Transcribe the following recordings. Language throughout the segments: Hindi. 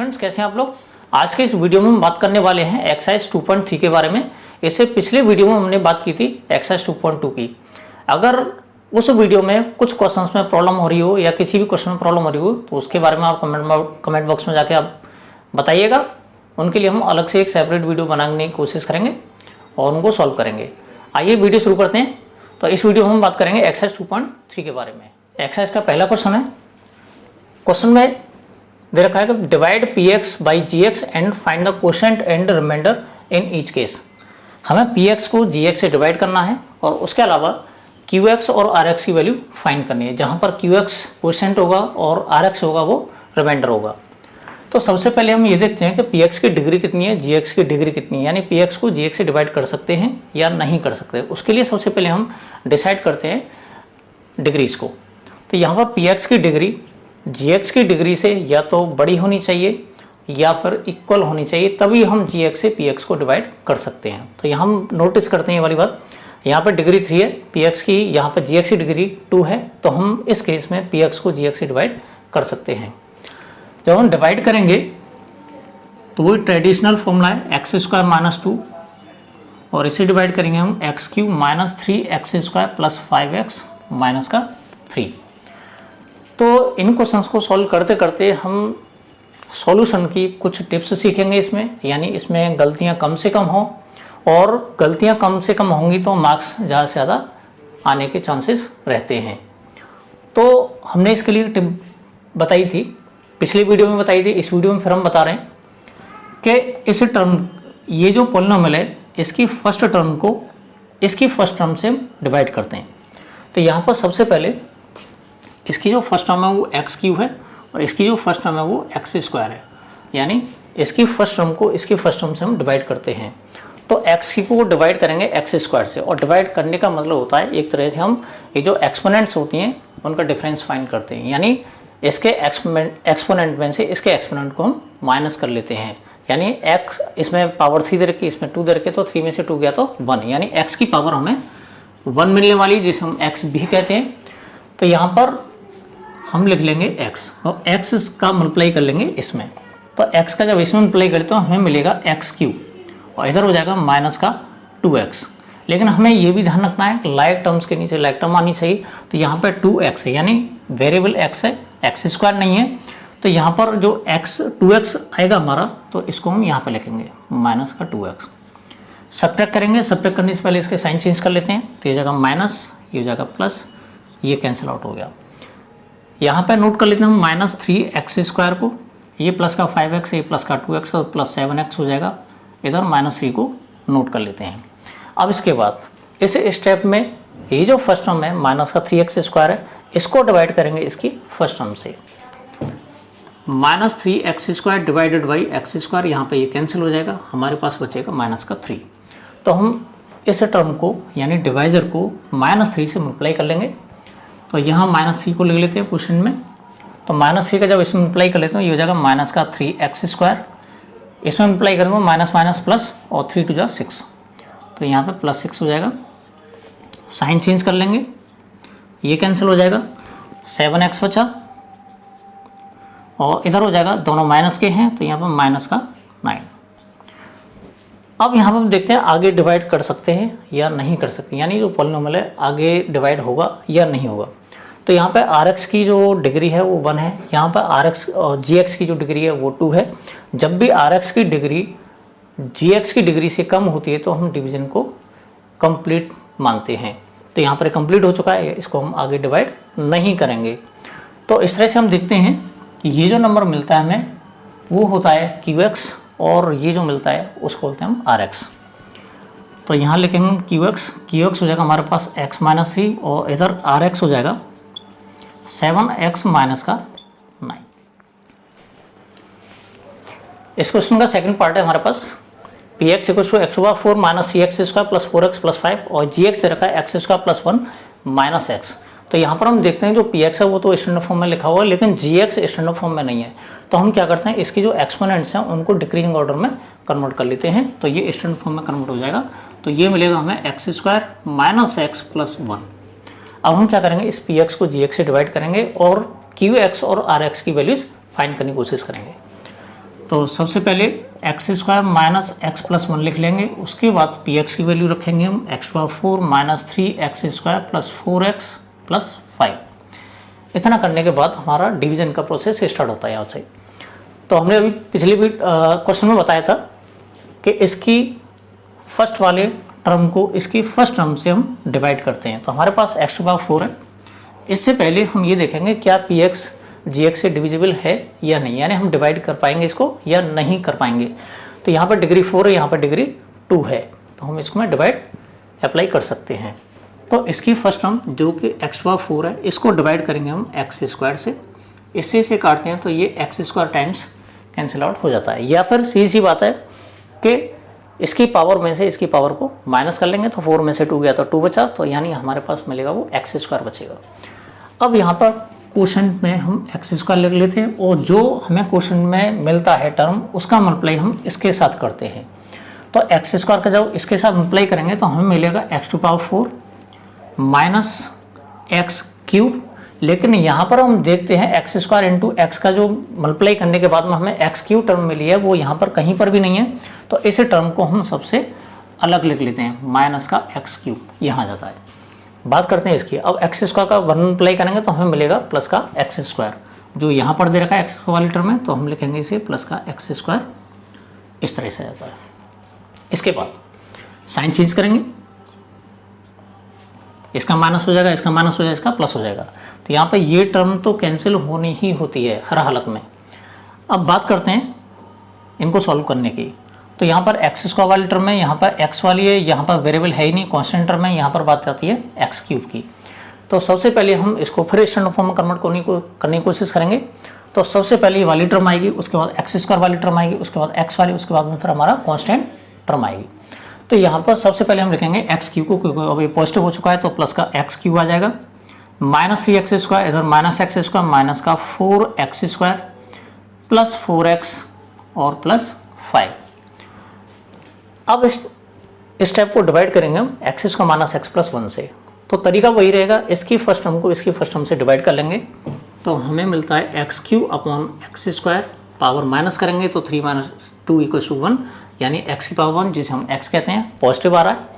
स्टूडेंट्स, कैसे हैं आप लोग। आज के इस वीडियो में हम बात करने वाले हैं एक्सरसाइज 2.3 के बारे में। इससे पिछले वीडियो में हमने बात की थी एक्सरसाइज 2.2 की। अगर उस वीडियो में कुछ क्वेश्चंस में प्रॉब्लम हो रही हो या किसी भी क्वेश्चन में प्रॉब्लम हो रही हो तो उसके बारे में आप कमेंट बॉक्स में जाके आप बताइएगा। उनके लिए हम अलग से एक सेपरेट वीडियो बनाने की कोशिश करेंगे और उनको सॉल्व करेंगे। आइए वीडियो शुरू करते हैं। तो इस वीडियो में हम बात करेंगे एक्सरसाइज 2.3 के बारे में। एक्सरसाइज का पहला क्वेश्चन है। क्वेश्चन में दे रखा है कि divide px by gx and find the quotient and remainder in each case. हमें px को gx से डिवाइड करना है और उसके अलावा qx और rx की वैल्यू फाइंड करनी है, जहां पर qx क्वोशिएंट होगा और rx होगा वो रिमाइंडर होगा। तो सबसे पहले हम ये देखते हैं कि px की डिग्री कितनी है, gx की डिग्री कितनी है, यानी px को gx से डिवाइड कर सकते हैं या नहीं कर सकते। उसके लिए सबसे पहले हम डिसाइड करते हैं डिग्रीज को। तो यहाँ पर px की डिग्री gx की डिग्री से या तो बड़ी होनी चाहिए या फिर इक्वल होनी चाहिए, तभी हम gx से px को डिवाइड कर सकते हैं। तो यहाँ हम नोटिस करते हैं ये वाली बात। यहाँ पर डिग्री 3 है px की, यहाँ पर gx की डिग्री 2 है, तो हम इस केस में px को gx से डिवाइड कर सकते हैं। जब हम डिवाइड करेंगे तो वही ट्रेडिशनल फॉर्मूला है एक्स स्क्वायर माइनस 2 और इसे डिवाइड करेंगे हम x cube minus 3x square plus 5x minus का 3। तो इन क्वेश्चंस को सॉल्व करते करते हम सॉल्यूशन की कुछ टिप्स सीखेंगे इसमें, यानी इसमें गलतियां कम से कम हो और गलतियां कम से कम होंगी तो मार्क्स ज़्यादा से ज़्यादा आने के चांसेस रहते हैं। तो हमने इसके लिए टिप बताई थी, पिछली वीडियो में बताई थी, इस वीडियो में फिर हम बता रहे हैं कि इस टर्म, ये जो पॉलिनोमियल है इसकी फर्स्ट टर्म को इसकी फर्स्ट टर्म से डिवाइड करते हैं। तो यहाँ पर सबसे पहले इसकी जो फर्स्ट टर्म है वो एक्स क्यूब है और इसकी जो फर्स्ट टर्म है वो एक्स स्क्वायर है, यानी इसकी फर्स्ट टर्म को इसकी फर्स्ट टर्म से हम डिवाइड करते हैं। तो एक्स की को डिवाइड करेंगे एक्स स्क्वायर से, और डिवाइड करने का मतलब होता है एक तरह से हम ये जो एक्सपोनेंट्स होती हैं उनका डिफरेंस फाइंड करते हैं, यानी इसके एक्सपोनेंट में से इसके एक्सपोनेंट को हम माइनस कर लेते हैं। यानी x इसमें पावर 3 दे रखी, इसमें 2 दे रखे, तो 3 में से 2 गया तो 1, यानी x की पावर हमें 1 मिलने वाली, जिसे हम x भी कहते हैं। तो यहाँ पर हम लिख लेंगे x और x का मल्टीप्लाई कर लेंगे इसमें। तो x का जब इसमें मल्टीप्लाई करें तो हमें मिलेगा एक्स क्यूब और इधर हो जाएगा माइनस का 2x। लेकिन हमें ये भी ध्यान रखना है कि लाइक टर्म्स के नीचे लाइक टर्म आनी चाहिए। तो यहाँ पे 2x है, यानी वेरिएबल x है, एक्स स्क्वायर नहीं है। तो यहाँ पर जो x 2x आएगा हमारा, तो इसको हम यहाँ पे लिखेंगे माइनस का 2x। सब्ट्रैक्ट करेंगे, सब्ट्रैक्ट करने से पहले इसके साइन चेंज कर लेते हैं। तो ये हो जाएगा माइनस, ये हो जाएगा प्लस, ये कैंसिल आउट हो गया। यहाँ पे नोट कर लेते हैं हम माइनस 3x स्क्वायर को, ये प्लस का 5x, ये प्लस का 2x और प्लस 7x हो जाएगा। इधर माइनस 3 को नोट कर लेते हैं। अब इसके बाद इस स्टेप में ये जो फर्स्ट टर्म है माइनस का 3x स्क्वायर है, इसको डिवाइड करेंगे इसकी फर्स्ट टर्म से। Minus 3x square divided by x square, यहाँ पे ये कैंसिल हो जाएगा, हमारे पास बचेगा माइनस का 3। तो हम इस टर्म को यानी डिवाइजर को माइनस 3 से मल्टीप्लाई कर लेंगे। तो यहाँ माइनस 3 को लिख लेते हैं क्वेश्चन में। तो माइनस 3 का जब इसमें मल्टीप्लाई कर लेते हैं, ये हो जाएगा माइनस का 3x स्क्वायर, इसमें मल्टीप्लाई करेंगे माइनस माइनस प्लस और 3 टू जा 6, तो यहाँ पे प्लस 6 हो जाएगा। साइन चेंज कर लेंगे, ये कैंसिल हो जाएगा, 7x बचा और इधर हो जाएगा, दोनों माइनस के हैं तो यहाँ पर माइनस का 9। अब यहाँ पर देखते हैं आगे डिवाइड कर सकते हैं या नहीं कर सकते, यानी जो पॉलिनोमियल है आगे डिवाइड होगा या नहीं होगा। तो यहाँ पे rx की जो डिग्री है वो 1 है, यहाँ पर rx और gx की जो डिग्री है वो 2 है। जब भी rx की डिग्री gx की डिग्री से कम होती है तो हम डिवीजन को कंप्लीट मानते हैं। तो यहाँ पर कंप्लीट हो चुका है, इसको हम आगे डिवाइड नहीं करेंगे। तो इस तरह से हम देखते हैं कि ये जो नंबर मिलता है हमें वो होता है qx और ये जो मिलता है उसको बोलते हैं हम rx। तो यहाँ लिखेंगे हम qx हो जाएगा हमारे पास x माइनस 3 और इधर rx हो जाएगा 7x माइनस का 9। इस क्वेश्चन का सेकंड पार्ट है हमारे पास px equals to x/4 minus 3x square plus 4x plus 5 और gx दे रखा है x square plus 1 minus x। तो यहाँ पर हम देखते हैं जो px है वो तो स्टैंडर्ड फॉर्म में लिखा हुआ है, लेकिन gx स्टैंडर्ड फॉर्म में नहीं है। तो हम क्या करते हैं, इसकी जो एक्सपोनेंट्स हैं उनको डिक्रीजिंग ऑर्डर में कन्वर्ट कर लेते हैं, तो ये स्टैंडर्ड फॉर्म में कन्वर्ट हो जाएगा। तो ये मिलेगा हमें x square minus x plus 1। अब हम क्या करेंगे, इस px को gx से डिवाइड करेंगे और qx और rx की वैल्यूज फाइंड करने की कोशिश करेंगे। तो सबसे पहले x square minus x plus 1 लिख लेंगे, उसके बाद पी एक्स की वैल्यू रखेंगे हम x⁴ minus 3x square plus 4x plus 5। इतना करने के बाद हमारा डिवीजन का प्रोसेस स्टार्ट होता है यहाँ से। तो हमने अभी पिछले भी क्वेश्चन में बताया था कि इसकी फर्स्ट वाले टर्म को इसकी फर्स्ट टर्म से हम डिवाइड करते हैं। तो हमारे पास x⁴ है। इससे पहले हम ये देखेंगे क्या पी एक्स जी एक्स से डिविजिबल है या नहीं, यानी हम डिवाइड कर पाएंगे इसको या नहीं कर पाएंगे। तो यहाँ पर डिग्री 4 है, यहाँ पर डिग्री 2 है, तो हम इसको में डिवाइड अप्लाई कर सकते हैं। तो इसकी फर्स्ट टर्म जो कि x⁴ है, इसको डिवाइड करेंगे हम एक्स स्क्वायर से। इससे इसे काटते हैं तो ये x square times cancel out हो जाता है। या फिर सीधी बात है कि इसकी पावर में से इसकी पावर को माइनस कर लेंगे, तो 4 में से 2 गया तो 2 बचा, तो यानी हमारे पास मिलेगा वो एक्स स्क्वायर बचेगा। अब यहाँ पर क्वेश्चन में हम एक्स स्क्वायर लिख लेते हैं और जो हमें क्वेश्चन में मिलता है टर्म उसका मल्टीप्लाई हम इसके साथ करते हैं। तो एक्स स्क्वायर का जब इसके साथ मल्टीप्लाई करेंगे तो हमें मिलेगा x⁴ माइनस x⁵। लेकिन यहाँ पर हम देखते हैं x² इंटू एक्स का जो मल्टीप्लाई करने के बाद में हमें x³ टर्म मिली है वो यहाँ पर कहीं पर भी नहीं है, तो इस टर्म को हम सबसे अलग लिख लेते हैं, माइनस का x³ यहाँ जाता है। बात करते हैं इसकी। अब x² का 1 मल्टीप्लाई करेंगे तो हमें मिलेगा प्लस का x², जो यहाँ पर दे रखा है x वाली टर्म है, तो हम लिखेंगे इसे प्लस का x²। इस तरह से जाता है। इसके बाद साइन चेंज करेंगे, इसका माइनस हो जाएगा, इसका माइनस हो जाएगा, इसका प्लस हो जाएगा। तो यहाँ पे ये टर्म तो कैंसिल होनी ही होती है हर हालत में। अब बात करते हैं इनको सॉल्व करने की। तो यहाँ पर x² वाली टर्म है, यहाँ पर x वाली है, यहाँ पर वेरिएबल है ही नहीं, कांस्टेंट टर्म है, यहाँ पर बात आती है x³ की। तो सबसे पहले हम इसको फिर स्टैंडर्ड फॉर्म में कन्वर्ट करने की कोशिश करेंगे। तो सबसे पहले ये वाली टर्म आएगी, उसके बाद x² वाली टर्म आएगी, उसके बाद x वाली, उसके बाद में फिर हमारा कांस्टेंट टर्म आएगी। तो यहाँ पर सबसे पहले हम लिखेंगे x³ को, क्योंकि अब ये पॉजिटिव हो चुका है तो प्लस का x³ आ जाएगा, माइनस 3x² इधर माइनस x² माइनस का 4x² प्लस 4x और प्लस 5। अब इस स्टेप को डिवाइड करेंगे हम x² माइनस x प्लस 1 से। तो तरीका वही रहेगा, इसकी फर्स्ट टर्म को इसकी फर्स्ट टर्म से डिवाइड कर लेंगे तो हमें मिलता है x³ upon x², power minus करेंगे तो 3 माइनस 2 = 1, यानी x की पावर 1 जिसे हम x कहते हैं, पॉजिटिव आ रहा है।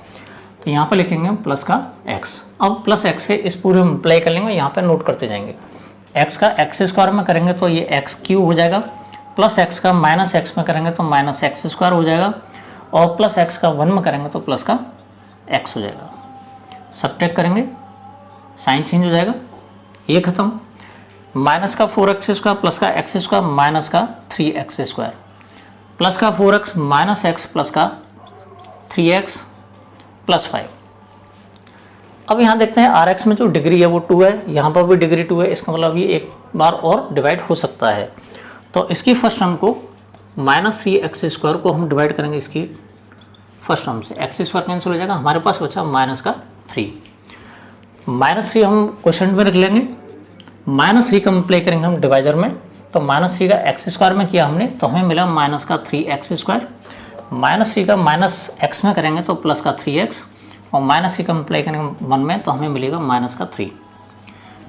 तो यहाँ पर लिखेंगे हम प्लस का x। अब प्लस x से इस पूरे में अप्लाई कर लेंगे, यहाँ पर नोट करते जाएंगे। x का x² में करेंगे तो ये x³ हो जाएगा, प्लस x का माइनस x में करेंगे तो माइनस x² हो जाएगा, और प्लस x का 1 में करेंगे तो प्लस का x हो जाएगा। सब्ट्रैक्ट करेंगे, साइन चेंज हो जाएगा, ये खत्म। माइनस का 4x² प्लस का x² माइनस का 3x² प्लस का 4x माइनस x प्लस का 3x प्लस 5। अब यहाँ देखते हैं Rx में जो डिग्री है वो 2 है, यहाँ पर भी डिग्री 2 है, इसका मतलब ये एक बार और डिवाइड हो सकता है। तो इसकी फर्स्ट टर्म को माइनस 3x² को हम डिवाइड करेंगे इसकी फर्स्ट टर्म से, x² कैंसिल हो जाएगा, हमारे पास बचा माइनस का 3। माइनस 3 हम क्वेश्चन में रख लेंगे, माइनस 3 का मल्टीप्लाई करेंगे हम डिवाइजर में, तो माइनस 3 का x² में किया हमने तो हमें मिला माइनस का 3x², माइनस 3 का माइनस x में करेंगे तो प्लस का 3x, और माइनस 3 का मल्टीप्लाई करेंगे 1 में तो हमें मिलेगा माइनस का 3।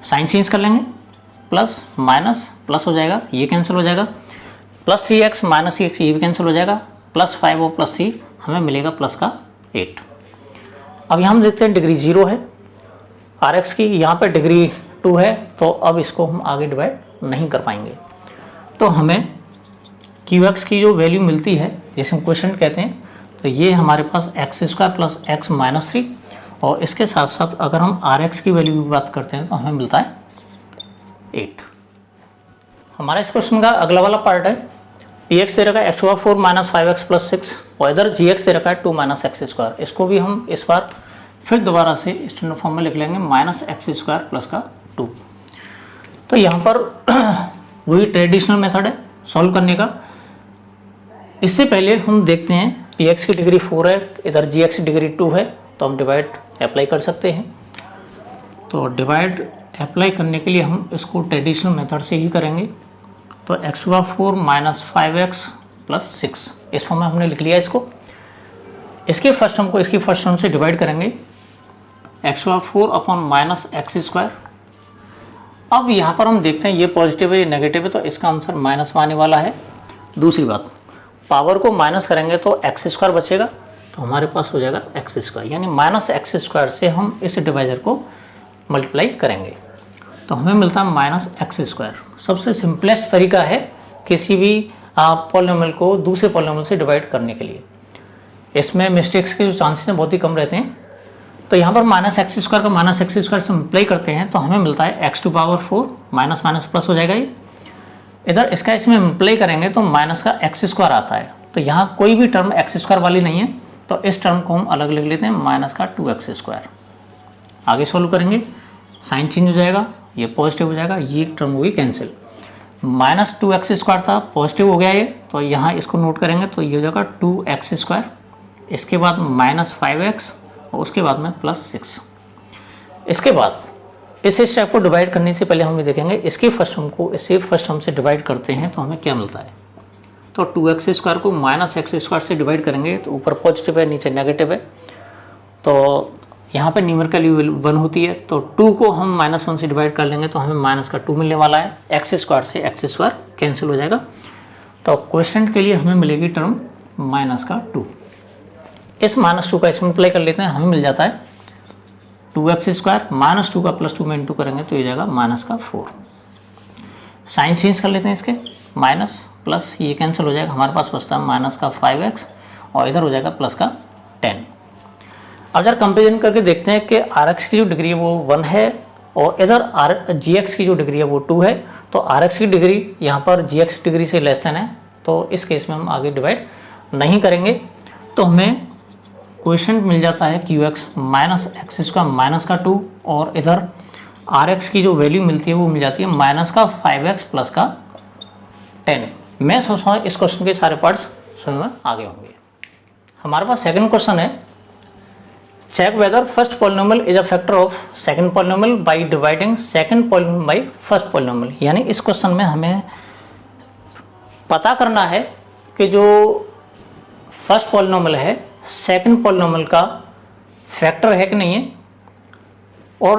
साइन चेंज कर लेंगे, प्लस माइनस प्लस हो जाएगा, ये कैंसिल हो जाएगा, प्लस 3x माइनस 3x ये भी कैंसिल हो जाएगा, प्लस 5 और प्लस 3 हमें मिलेगा प्लस का 8। अब यहाँ हम देखते हैं डिग्री 0 है Rx की, यहाँ पर डिग्री 2 है, तो अब इसको हम आगे डिवाइड नहीं कर पाएंगे। तो हमें Qx की जो वैल्यू मिलती है जिसे हम क्वेश्चन कहते हैं, तो ये हमारे पास x² प्लस x माइनस 3, और इसके साथ साथ अगर हम Rx की वैल्यू की बात करते हैं तो हमें मिलता है 8। हमारा इस क्वेश्चन का अगला वाला पार्ट है, px दे रखा है x⁴ माइनस 5x प्लस 6, और इधर gx दे रखा है 2 माइनस x²। इसको भी हम इस बार फिर दोबारा से स्टैंडर्ड फॉर्म में लिख लेंगे, माइनस x² प्लस का 2। तो यहाँ पर वही ट्रेडिशनल मेथड है सॉल्व करने का। इससे पहले हम देखते हैं px की डिग्री 4 है, इधर gx की डिग्री 2 है, तो हम डिवाइड अप्लाई कर सकते हैं। तो डिवाइड अप्लाई करने के लिए हम इसको ट्रेडिशनल मेथड से ही करेंगे। तो x⁴ माइनस 5x प्लस 6 इस फॉर्म में हमने लिख लिया इसको। इसके फर्स्ट टर्म को इसकी फर्स्ट टर्म से डिवाइड करेंगे, x⁴ अपॉन माइनस x²। अब यहाँ पर हम देखते हैं ये पॉजिटिव है ये नेगेटिव है, तो इसका आंसर माइनस में आने वाला है। दूसरी बात, पावर को माइनस करेंगे तो एक्स स्क्वायर बचेगा, तो हमारे पास हो जाएगा एक्स स्क्वायर, यानी माइनस एक्स स्क्वायर से हम इस डिवाइजर को मल्टीप्लाई करेंगे तो हमें मिलता है माइनस एक्स स्क्वायर। सबसे सिंपलेस्ट तरीका है किसी भी पॉलिनोमियल को दूसरे पॉलिनोमियल से डिवाइड करने के लिए। इसमें मिस्टेक्स के जो चांसेस हैं बहुत ही कम रहते हैं। तो यहाँ पर माइनस एक्स स्क्वायर का माइनस एक्स स्क्वायर से मल्टीप्लाई करते हैं तो हमें मिलता है X to power 4, minus minus plus हो जाएगा ये। इधर इसका इसमें मल्टीप्लाई करेंगे तो माइनस का एक्स स्क्वायर आता है, तो यहाँ कोई भी टर्म एक्स स्क्वायर वाली नहीं है, तो इस टर्म को हम अलग लिख लेते हैं, माइनस का 2x स्क्वायर। आगे सोल्व करेंगे, साइन चेंज हो जाएगा, ये पॉजिटिव हो जाएगा, ये एक टर्म होगी कैंसिल। माइनस 2x स्क्वायर था, पॉजिटिव हो गया ये, तो यहाँ इसको नोट करेंगे तो ये हो जाएगा 2x स्क्वायर, इसके बाद माइनस 5x और उसके बाद में प्लस 6। इसके बाद इस स्टेप को डिवाइड करने से पहले हम ये देखेंगे इसकी फर्स्ट टर्म को इससे फर्स्ट टर्म से डिवाइड करते हैं तो हमें क्या मिलता है। तो 2x स्क्वायर को माइनस एक्स स्क्वायर से डिवाइड करेंगे तो ऊपर पॉजिटिव है नीचे नेगेटिव है, तो यहाँ पे न्यूमेरिकल 1 होती है, तो 2 को हम -1 से डिवाइड कर लेंगे तो हमें माइनस का 2 मिलने वाला है। एक्स स्क्वायर से एक्स स्क्वायर कैंसिल हो जाएगा, तो क्वेश्चन के लिए हमें मिलेगी टर्म माइनस का 2। इस -2 का इसमें अप्लाई कर लेते हैं, हमें मिल जाता है 2x स्क्वायर, -2 का +2 में इंटू करेंगे तो ये जाएगा माइनस का 4। साइन चेंज कर लेते हैं इसके, माइनस प्लस ये कैंसिल हो जाएगा, हमारे पास बचता है माइनस का 5x और इधर हो जाएगा प्लस का 10। अब जरा कंपेरिजन करके देखते हैं कि Rx की जो डिग्री है वो 1 है और इधर Gx की जो डिग्री है वो 2 है, तो Rx की डिग्री यहाँ पर Gx की डिग्री से लेस देन है, तो इस केस में हम आगे डिवाइड नहीं करेंगे। तो हमें क्वेश्चन मिल जाता है Qx minus X square minus का 2 और इधर Rx की जो वैल्यू मिलती है वो मिल जाती है माइनस का 5x प्लस का 10। मैं सोचता हूँ इस क्वेश्चन के सारे पार्ट्स सुनने में आगे होंगे। हमारे पास सेकंड क्वेश्चन है, check whether first polynomial is a factor of second polynomial by dividing second polynomial by first polynomial. यानी इस क्वेश्चन में हमें पता करना है कि जो फर्स्ट पॉलिनोमियल है सेकंड पॉलिनोमियल का फैक्टर है कि नहीं है, और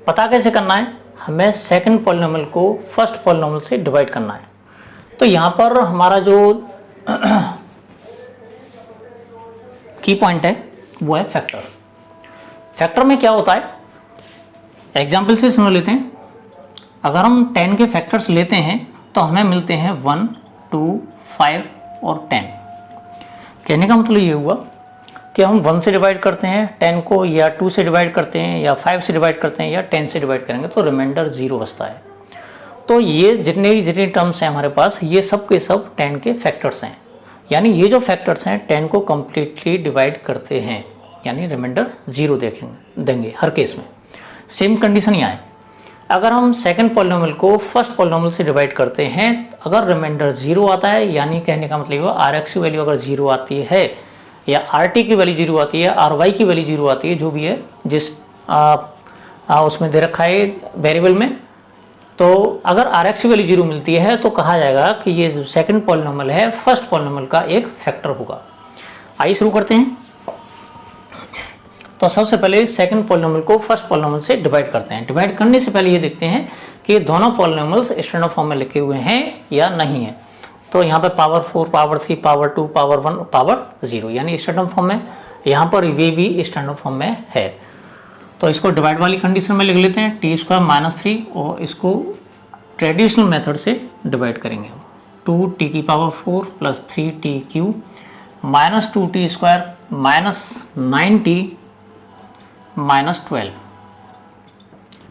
पता कैसे करना है, हमें सेकंड पॉलिनोमियल को फर्स्ट पॉलिनोमियल से डिवाइड करना है। तो यहाँ पर हमारा जो की पॉइंट है वो है फैक्टर। फैक्टर में क्या होता है, एग्जाम्पल से सुन लेते हैं। अगर हम 10 के फैक्टर्स लेते हैं तो हमें मिलते हैं 1, 2, 5 और 10। कहने का मतलब ये हुआ कि हम 1 से डिवाइड करते हैं 10 को, या 2 से डिवाइड करते हैं, या 5 से डिवाइड करते हैं, या 10 से डिवाइड करेंगे तो रिमाइंडर 0 बचता है। तो ये जितने टर्म्स हैं हमारे पास, ये सब के सब 10 के फैक्टर्स हैं। यानी ये जो फैक्टर्स हैं 10 को कम्प्लीटली डिवाइड करते हैं, यानी रिमाइंडर 0 देंगे हर केस में। सेम कंडीशन यहाँ है, अगर हम सेकंड पॉलिनोमियल को फर्स्ट पॉलिनोमियल से डिवाइड करते हैं, अगर रिमाइंडर 0 आता है, यानी कहने का मतलब वो Rx की वैल्यू अगर 0 आती है या Rt की वैल्यू 0 आती है, Ry की वैल्यू 0 आती है, जो भी है जिस उसमें दे रखा है वेरिएबल में, तो अगर Rx की वैल्यू 0 मिलती है तो कहा जाएगा कि ये जो सेकंड पॉलिनोमियल है फर्स्ट पॉलिनोमियल का एक फैक्टर होगा। आइए शुरू करते हैं। तो सबसे पहले सेकंड पॉलिनोमियल को फर्स्ट पॉलिनोमियल से डिवाइड करते हैं। डिवाइड करने से पहले ये देखते हैं कि दोनों पॉलिनोमियल्स स्टैंडर्ड फॉर्म में लिखे हुए हैं या नहीं है। तो यहाँ पे power 4, power 3, power 2, power 1, power 0, यानी स्टैंडर्ड फॉर्म में, यहाँ पर ये भी स्टैंडर्ड फॉर्म में है। तो इसको डिवाइड वाली कंडीशन में लिख लेते हैं, t² - 3, और इसको ट्रेडिशनल मेथड से डिवाइड करेंगे। 2t⁴ + 3t³ -2t² -9t -12।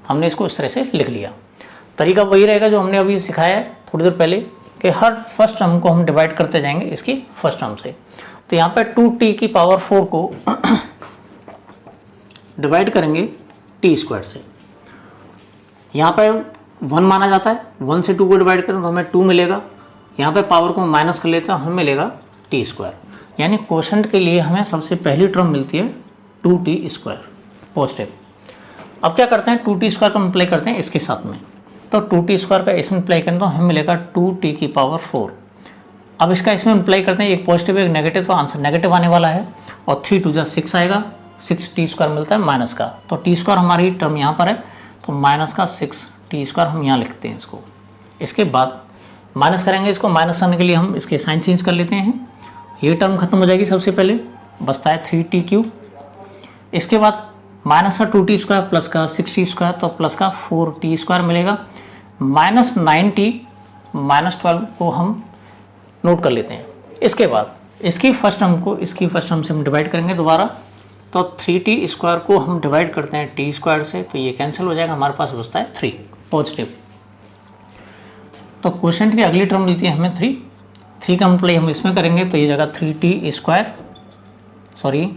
हमने इसको इस तरह से लिख लिया। तरीका वही रहेगा जो हमने अभी सिखाया है थोड़ी देर पहले, कि हर फर्स्ट टर्म को हम डिवाइड करते जाएंगे इसकी फर्स्ट टर्म से। तो यहाँ पे 2t⁴ को डिवाइड करेंगे t² से। यहाँ पर 1 माना जाता है, 1 से 2 को डिवाइड करें तो हमें 2 मिलेगा। यहाँ पे पावर को माइनस कर लेते हैं, हमें मिलेगा t²। यानी क्वोशंट के लिए हमें सबसे पहली टर्म मिलती है 2t² पॉजिटिव। अब क्या करते हैं, 2t² का मल्टीप्लाई करते हैं इसके साथ में, तो 2t² का इसमें मल्टीप्लाई करें तो हमें मिलेगा 2t⁴। अब इसका इसमें मल्टीप्लाई करते हैं, एक पॉजिटिव एक नेगेटिव, तो आंसर नेगेटिव आने वाला है, और 3 × 6 आएगा, 6t² मिलता है माइनस का, तो t² हमारी टर्म यहाँ पर है, तो माइनस का 6t² हम यहाँ लिखते हैं इसको। इसके बाद माइनस करेंगे, इसको माइनस करने के लिए हम इसके साइन चेंज कर लेते हैं। ये टर्म खत्म हो जाएगी, सबसे पहले बचता है 3t3। इसके बाद माइनस का 2t² प्लस का 6t², तो प्लस का 4t² मिलेगा। माइनस 9t माइनस 12 को हम नोट कर लेते हैं। इसके बाद इसकी फर्स्ट टर्म को इसकी फर्स्ट टर्म से हम डिवाइड करेंगे दोबारा, तो 3t² को हम डिवाइड करते हैं t² से, तो ये कैंसिल हो जाएगा, हमारे पास बचता है 3 पॉजिटिव। तो क्वोशेंट की अगली टर्म मिलती है हमें 3 का मल्टीप्लाई हम इसमें करेंगे, तो ये जगह 3t², सॉरी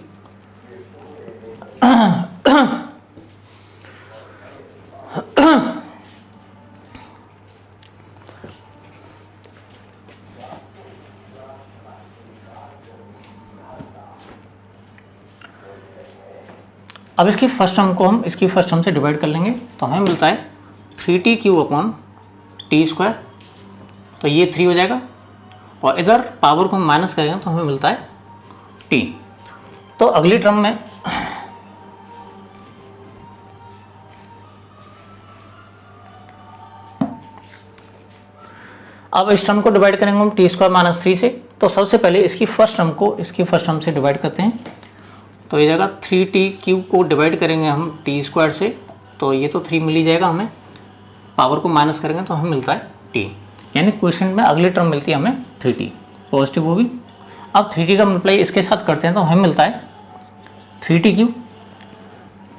अब इसकी फर्स्ट टर्म को हम इसकी फर्स्ट टर्म से डिवाइड कर लेंगे, तो हमें मिलता है 3t³ तो ये 3 हो जाएगा, और इधर पावर को हम माइनस करेंगे तो हमें मिलता है t। तो अगली टर्म में अब इस टर्म को डिवाइड करेंगे हम t² माइनस 3 से, तो सबसे पहले इसकी फर्स्ट टर्म को इसकी फर्स्ट टर्म से डिवाइड करते हैं, तो ये जगह 3t³ को डिवाइड करेंगे हम t² से, तो ये तो 3 मिल ही जाएगा हमें, पावर को माइनस करेंगे तो हमें मिलता है t, यानी क्वेश्चन में अगली टर्म मिलती है हमें 3t पॉजिटिव वो भी। अब 3t का मल्टीप्लाई इसके साथ करते हैं, तो हमें मिलता है 3t³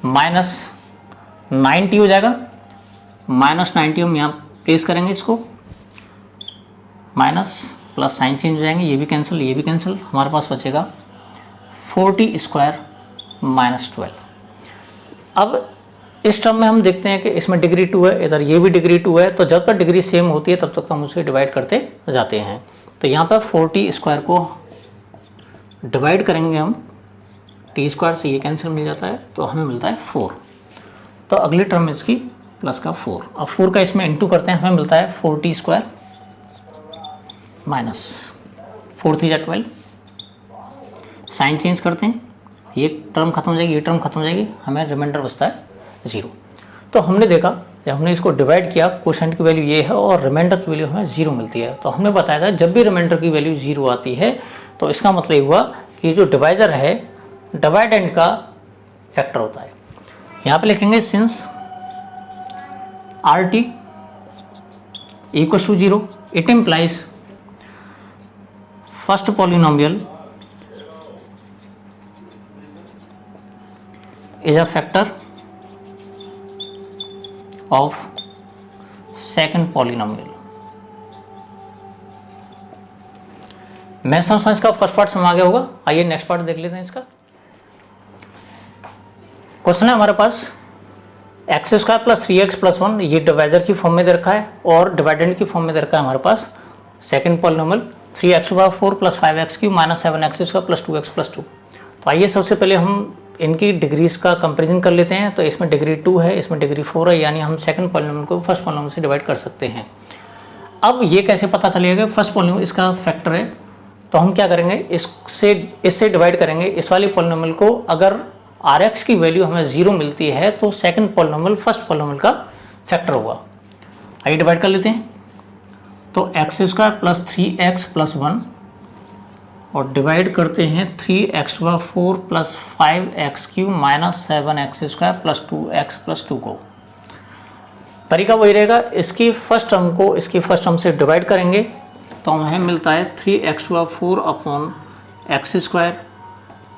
माइनस 9t हो जाएगा, माइनस 9t हम यहाँ प्लेस करेंगे, इसको माइनस प्लस साइन चेंज हो जाएंगे, ये भी कैंसिल, ये भी कैंसिल, हमारे पास बचेगा 4t² माइनस 12। अब इस टर्म में हम देखते हैं कि इसमें डिग्री 2 है, इधर ये भी डिग्री 2 है, तो जब तक डिग्री सेम होती है तब तक हम उसे डिवाइड करते जाते हैं। तो यहाँ पर 4t² को डिवाइड करेंगे हम t² से, ये कैंसिल मिल जाता है, तो हमें मिलता है 4। तो अगली टर्म इसकी प्लस का 4, अब 4 का इसमें इंटू करते हैं, हमें मिलता है 4t² माइनस 4 3 12, साइन चेंज करते हैं, ये टर्म खत्म हो जाएगी, ये टर्म खत्म हो जाएगी, हमें रिमाइंडर बचता है 0। तो हमने देखा जब हमने इसको डिवाइड किया, क्वोशेंट की वैल्यू ये है और रिमाइंडर की वैल्यू हमें 0 मिलती है। तो हमने बताया था जब भी रिमाइंडर की वैल्यू 0 आती है तो इसका मतलब हुआ कि जो डिवाइजर है डिवाइडेंड का फैक्टर होता है। यहाँ पे लिखेंगे since RT = 0 it implies first polynomial is a factor of second polynomial। मैं समझता हूं इसका फर्स्ट पार्ट समझ आ गया होगा। आइए नेक्स्ट पार्ट देख लेते हैं। इसका क्वेश्चन है हमारे पास x² + 3x + 1, ये डिवाइजर की फॉर्म में दे रखा है और डिवाइडेंड की फॉर्म में दे रखा है हमारे पास second polynomial 3x⁴ + 5x³ - 7x² + 2x + 2। तो आइए सबसे पहले हम इनकी डिग्रीज का कंपैरिजन कर लेते हैं। तो इसमें डिग्री 2 है, इसमें डिग्री 4 है, यानी हम सेकंड पॉलिनोमियल को फर्स्ट पॉलिनोमियल से डिवाइड कर सकते हैं। अब ये कैसे पता चलेगा फर्स्ट पॉलिनोमियल इसका फैक्टर है, तो हम क्या करेंगे, इससे डिवाइड करेंगे इस वाली पॉलिनोमियल को। अगर Rx की वैल्यू हमें 0 मिलती है तो सेकंड पॉलिनोमियल फर्स्ट पॉलिनोमियल का फैक्टर होगा। आइए डिवाइड कर लेते हैं। तो x² + 3x + 1 और डिवाइड करते हैं 3x⁴ + 5x³ - 7x² + 2x + 2 को। तरीका वही रहेगा, इसकी फर्स्ट टर्म को इसकी फर्स्ट टर्म से डिवाइड करेंगे तो हमें मिलता है 3x⁴ / x²,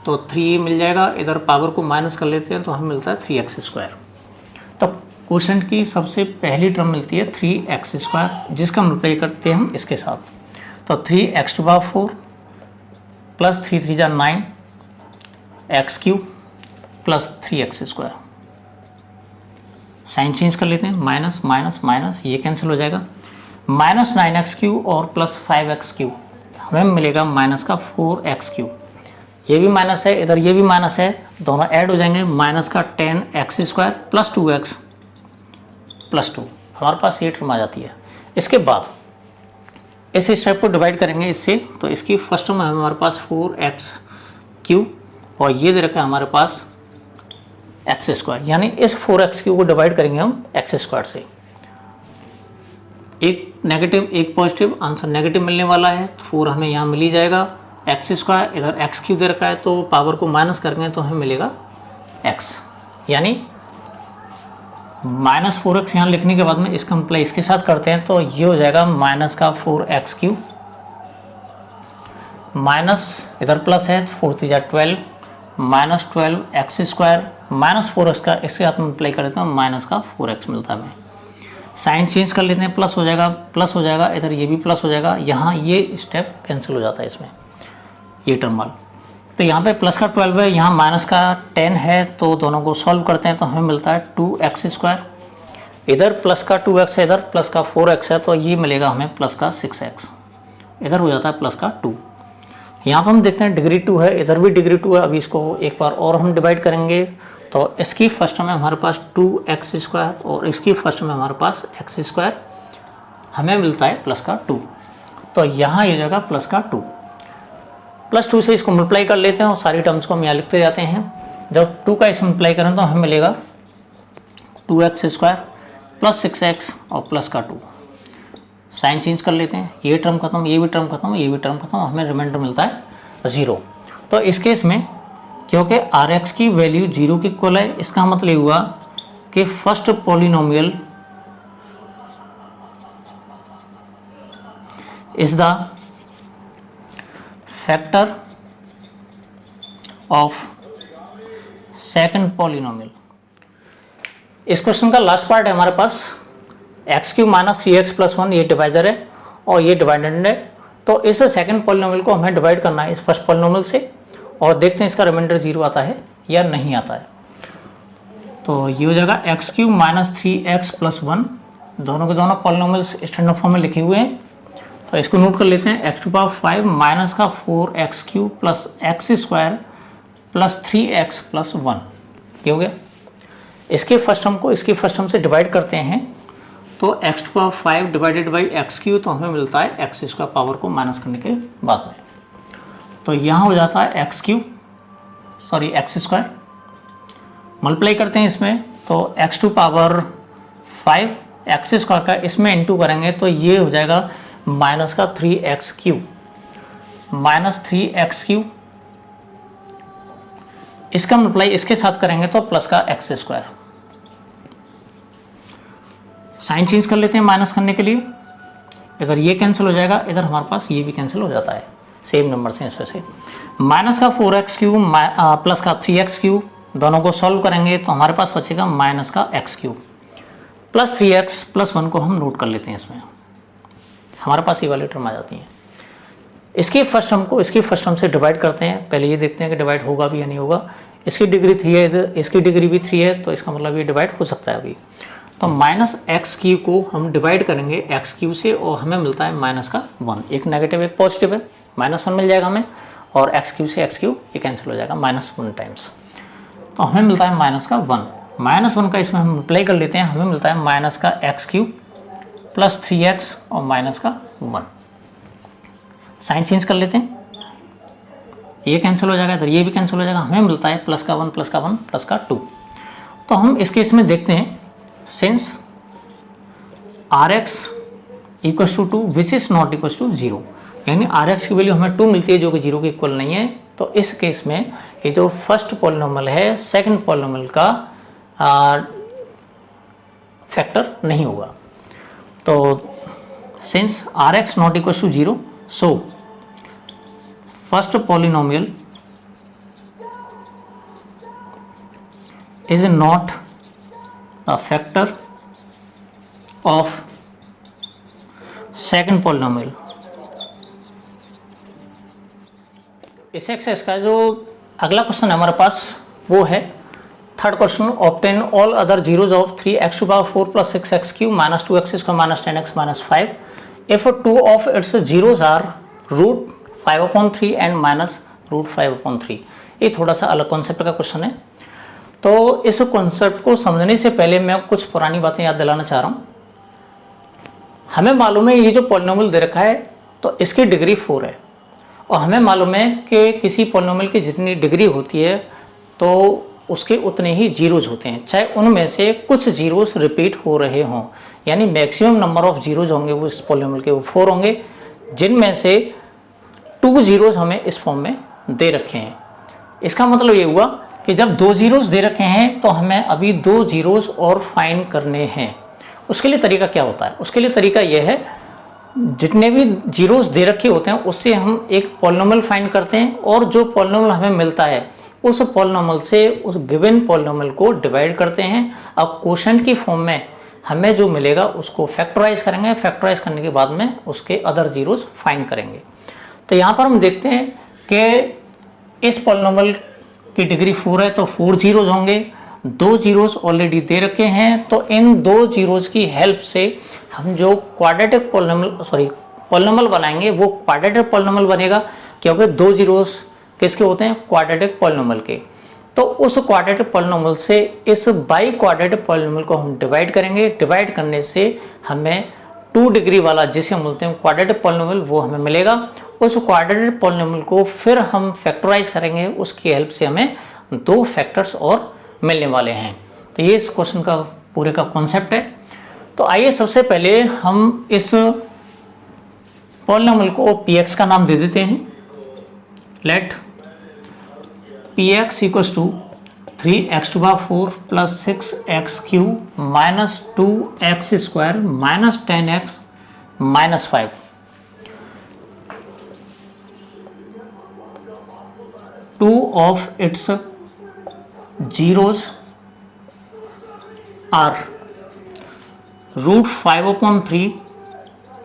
तो 3 मिल जाएगा, इधर पावर को माइनस कर लेते हैं तो हमें मिलता है 3x²। तो क्वोशेंट की सबसे पहली टर्म मिलती है 3x², जिसका मल्टीप्लाई करते हैं हम इसके साथ। तो 3x⁴ + 3 3 = 9 x³ + 3x²। Sign change कर लेते हैं, माइनस माइनस माइनस, ये कैंसिल हो जाएगा, -9x³ और +5x³, हमें मिलेगा -4x³। ये भी माइनस है, इधर ये भी माइनस है, दोनों ऐड हो जाएंगे, -10x² + 2x + 2, हमारे पास ये टर्म आ जाती है। इसके बाद इस स्टेप को डिवाइड करेंगे इससे, तो इसकी फर्स्ट टर्म है हमारे पास 4x³ और ये दे रखा है हमारे पास x², यानी इस 4x³ को डिवाइड करेंगे हम x² से। एक नेगेटिव एक पॉजिटिव, आंसर नेगेटिव मिलने वाला है। 4 हमें यहाँ मिल ही जाएगा। एक्स स्क्वायर, इधर एक्स क्यू दे रखा है तो पावर को माइनस करेंगे तो हमें मिलेगा एक्स, यानी -4x यहाँ लिखने के बाद में इसका अप्लाई इसके साथ करते हैं तो ये हो जाएगा माइनस का 4x क्यू माइनस इधर प्लस है 4 3 12 minus 12 x square minus 4x का इसके साथ में अप्लाई कर देते हैं माइनस का 4x मिलता है। हमें साइन चेंज कर लेते हैं, प्लस हो जाएगा, इधर ये भी प्लस हो जाएगा, यहाँ ये स्टेप कैंसिल हो जाता है इसमें, ये टर्म वाला। तो यहाँ पे प्लस का 12 है, यहाँ माइनस का 10 है, तो दोनों को सॉल्व करते हैं तो हमें मिलता है 2x स्क्वायर, इधर प्लस का 2x है, इधर प्लस का 4x है, तो ये मिलेगा हमें प्लस का 6x, इधर हो जाता है प्लस का 2। यहाँ पर हम देखते हैं डिग्री 2 है, इधर भी डिग्री 2 है। अभी इसको एक बार और हम डिवाइड करेंगे तो इसकी फर्स्ट में हमारे पास 2x स्क्वायर और इसकी फर्स्ट में हमारे पास x स्क्वायर, हमें मिलता है प्लस का 2। तो यहाँ ये जगह प्लस का 2 प्लस 2 से इसको मल्टीप्लाई कर लेते हैं और सारी टर्म्स को हम यहाँ लिखते जाते हैं। जब 2 का इसमें मल्टीप्लाई करें तो हमें मिलेगा 2x स्क्वायर प्लस 6x और प्लस का 2। साइन चेंज कर लेते हैं, ये टर्म खत्म, ये भी टर्म खत्म, ये भी टर्म खत्म, हमें रिमाइंडर मिलता है 0। तो इस केस में क्योंकि Rx की वैल्यू 0 के इक्वल है, इसका मतलब हुआ कि first polynomial is the factor of second polynomial. इस क्वेश्चन का लास्ट पार्ट है हमारे पास x cube minus 3x plus 1, ये डिवाइजर है और ये डिवाइडेंड है। तो इस सेकंड पॉलिनोमियल को हमें डिवाइड करना है इस फर्स्ट पॉलिनोमियल से और देखते हैं इसका रिमाइंडर 0 आता है या नहीं आता है। तो ये हो जाएगा x cube minus 3x plus 1, दोनों के दोनों पॉलिनोमियल्स स्टैंडर्ड फॉर्म में लिखे हुए हैं। तो इसको नोट कर लेते हैं, एक्स टू पावर 5 माइनस का 4x Q plus x square plus 3x plus 1, ये हो गया। इसके फर्स्ट टर्म को इसके फर्स्ट टर्म से डिवाइड करते हैं तो X to power 5 divided by X cube, तो हमें मिलता है एक्स स्क्वायर पावर को माइनस करने के बाद में। तो यहाँ हो जाता है एक्स स्क्वायर, मल्टीप्लाई करते हैं इसमें तो X to power 5 X square का इसमें इंटू करेंगे तो ये हो जाएगा माइनस का 3x Q minus 3x Q, इसका मल्टीप्लाई इसके साथ करेंगे तो प्लस का एक्स स्क्वायर। साइन चेंज कर लेते हैं माइनस करने के लिए, इधर ये कैंसिल हो जाएगा, इधर हमारे पास ये भी कैंसिल हो जाता है, सेम नंबर से इस वजह से। माइनस का 4x क्यू प्लस का 3x क्यू, दोनों को सॉल्व करेंगे तो हमारे पास बचेगा माइनस का x Q plus 3x plus 1 को हम नोट कर लेते हैं, इसमें हमारे पास ये वाली टर्म आ जाती है। इसकी फर्स्ट टर्म को इसकी फर्स्ट टर्म से डिवाइड करते हैं, पहले ये देखते हैं कि डिवाइड होगा भी या नहीं होगा। इसकी डिग्री 3 है, इधर इसकी डिग्री भी 3 है, तो इसका मतलब ये डिवाइड हो सकता है अभी। तो माइनस एक्स क्यू को हम डिवाइड करेंगे एक्स क्यू से और हमें मिलता है माइनस का 1, एक नेगेटिव एक पॉजिटिव है, -1 मिल जाएगा हमें, और एक्स क्यू से एक्स क्यू ये कैंसिल हो जाएगा -1 टाइम्स, तो हमें मिलता है माइनस का 1। -1 का इसमें हम अप्लाई कर लेते हैं, हमें मिलता है माइनस का एक्स क्यू प्लस 3x और माइनस का 1। साइन चेंज कर लेते हैं, ये कैंसिल हो जाएगा, इधर ये भी कैंसिल हो जाएगा, हमें मिलता है प्लस का 1 प्लस का 1 प्लस का 2। तो हम इस केस में देखते हैं since Rx equals to 2 which is not equals to 0, यानी Rx की वैल्यू हमें 2 मिलती है जो कि 0 के इक्वल नहीं है। तो इस केस में ये जो फर्स्ट पॉलिनोमियल है सेकंड पॉलिनोमियल का फैक्टर नहीं होगा। तो since Rx not equals to 0, so first polynomial is not the factor of second polynomial। इस एक्सरसाइज का जो अगला क्वेश्चन है हमारे पास वो है third question, obtain all other zeros of 3x to power 4 plus 6x cube minus 2x square minus 10x minus 5 if 2 of its zeros are √5/3 and minus √5/3। ये थोड़ा सा अलग कॉन्सेप्ट का क्वेश्चन है, तो इस कॉन्सेप्ट को समझने से पहले मैं कुछ पुरानी बातें याद दिलाना चाह रहा हूँ। हमें मालूम है ये जो पॉलिनोमियल दे रखा है तो इसकी डिग्री 4 है, और हमें मालूम है कि किसी पॉलिनोमियल की जितनी डिग्री होती है तो उसके उतने ही जीरोज होते हैं, चाहे उनमें से कुछ जीरोज रिपीट हो रहे हों। यानी मैक्सिमम नंबर ऑफ जीरोज होंगे वो इस पॉलिनोमियल के वो 4 होंगे, जिनमें से 2 जीरोज हमें इस फॉर्म में दे रखे हैं। इसका मतलब ये हुआ कि जब 2 जीरोज दे रखे हैं तो हमें अभी 2 जीरोज और फाइंड करने हैं। उसके लिए तरीका क्या होता है? उसके लिए तरीका यह है, जितने भी जीरोज दे रखे होते हैं उससे हम एक पॉलिनोमियल फाइंड करते हैं और जो पॉलिनोमियल हमें मिलता है उस पॉलिनोमियल से उस गिवन पॉलिनोमियल को डिवाइड करते हैं। अब क्वोशंट की फॉर्म में हमें जो मिलेगा उसको फैक्टराइज करेंगे, फैक्टराइज करने के बाद में उसके अदर जीरोज फाइंड करेंगे। तो यहाँ पर हम देखते हैं कि इस पॉलिनोमियल की डिग्री 4 है तो 4 जीरोज होंगे, 2 जीरोज ऑलरेडी दे रखे हैं, तो इन 2 जीरोज की हेल्प से हम जो क्वाड्रेटिक पॉलिनोमियल बनाएंगे वो क्वाड्रेटिक पॉलिनोमियल बनेगा, क्योंकि 2 जीरोज किसके होते हैं? क्वाड्रेटिक पॉलिनोमियल के। तो उस क्वाड्रेटिक पॉलिनोमियल से इस बाई क्वाड्रेटिक पॉलिनोमियल को हम डिवाइड करेंगे। डिवाइड करने से हमें 2 डिग्री वाला जिसे हम बोलते हैं क्वाड्रेटिक पॉलिनोमियल वो हमें मिलेगा। उस क्वाड्रेटिक पॉलिनोमियल को फिर हम फैक्टराइज करेंगे, उसकी हेल्प से हमें 2 फैक्टर्स और मिलने वाले हैं। तो ये इस क्वेश्चन का पूरे का कॉन्सेप्ट है। तो आइए सबसे पहले हम इस पॉलिनोमियल को px का नाम दे देते हैं। Let px equals to 3x⁴ plus 6x³ minus 2x² minus 10x minus 5। Two of its zeros are √5/3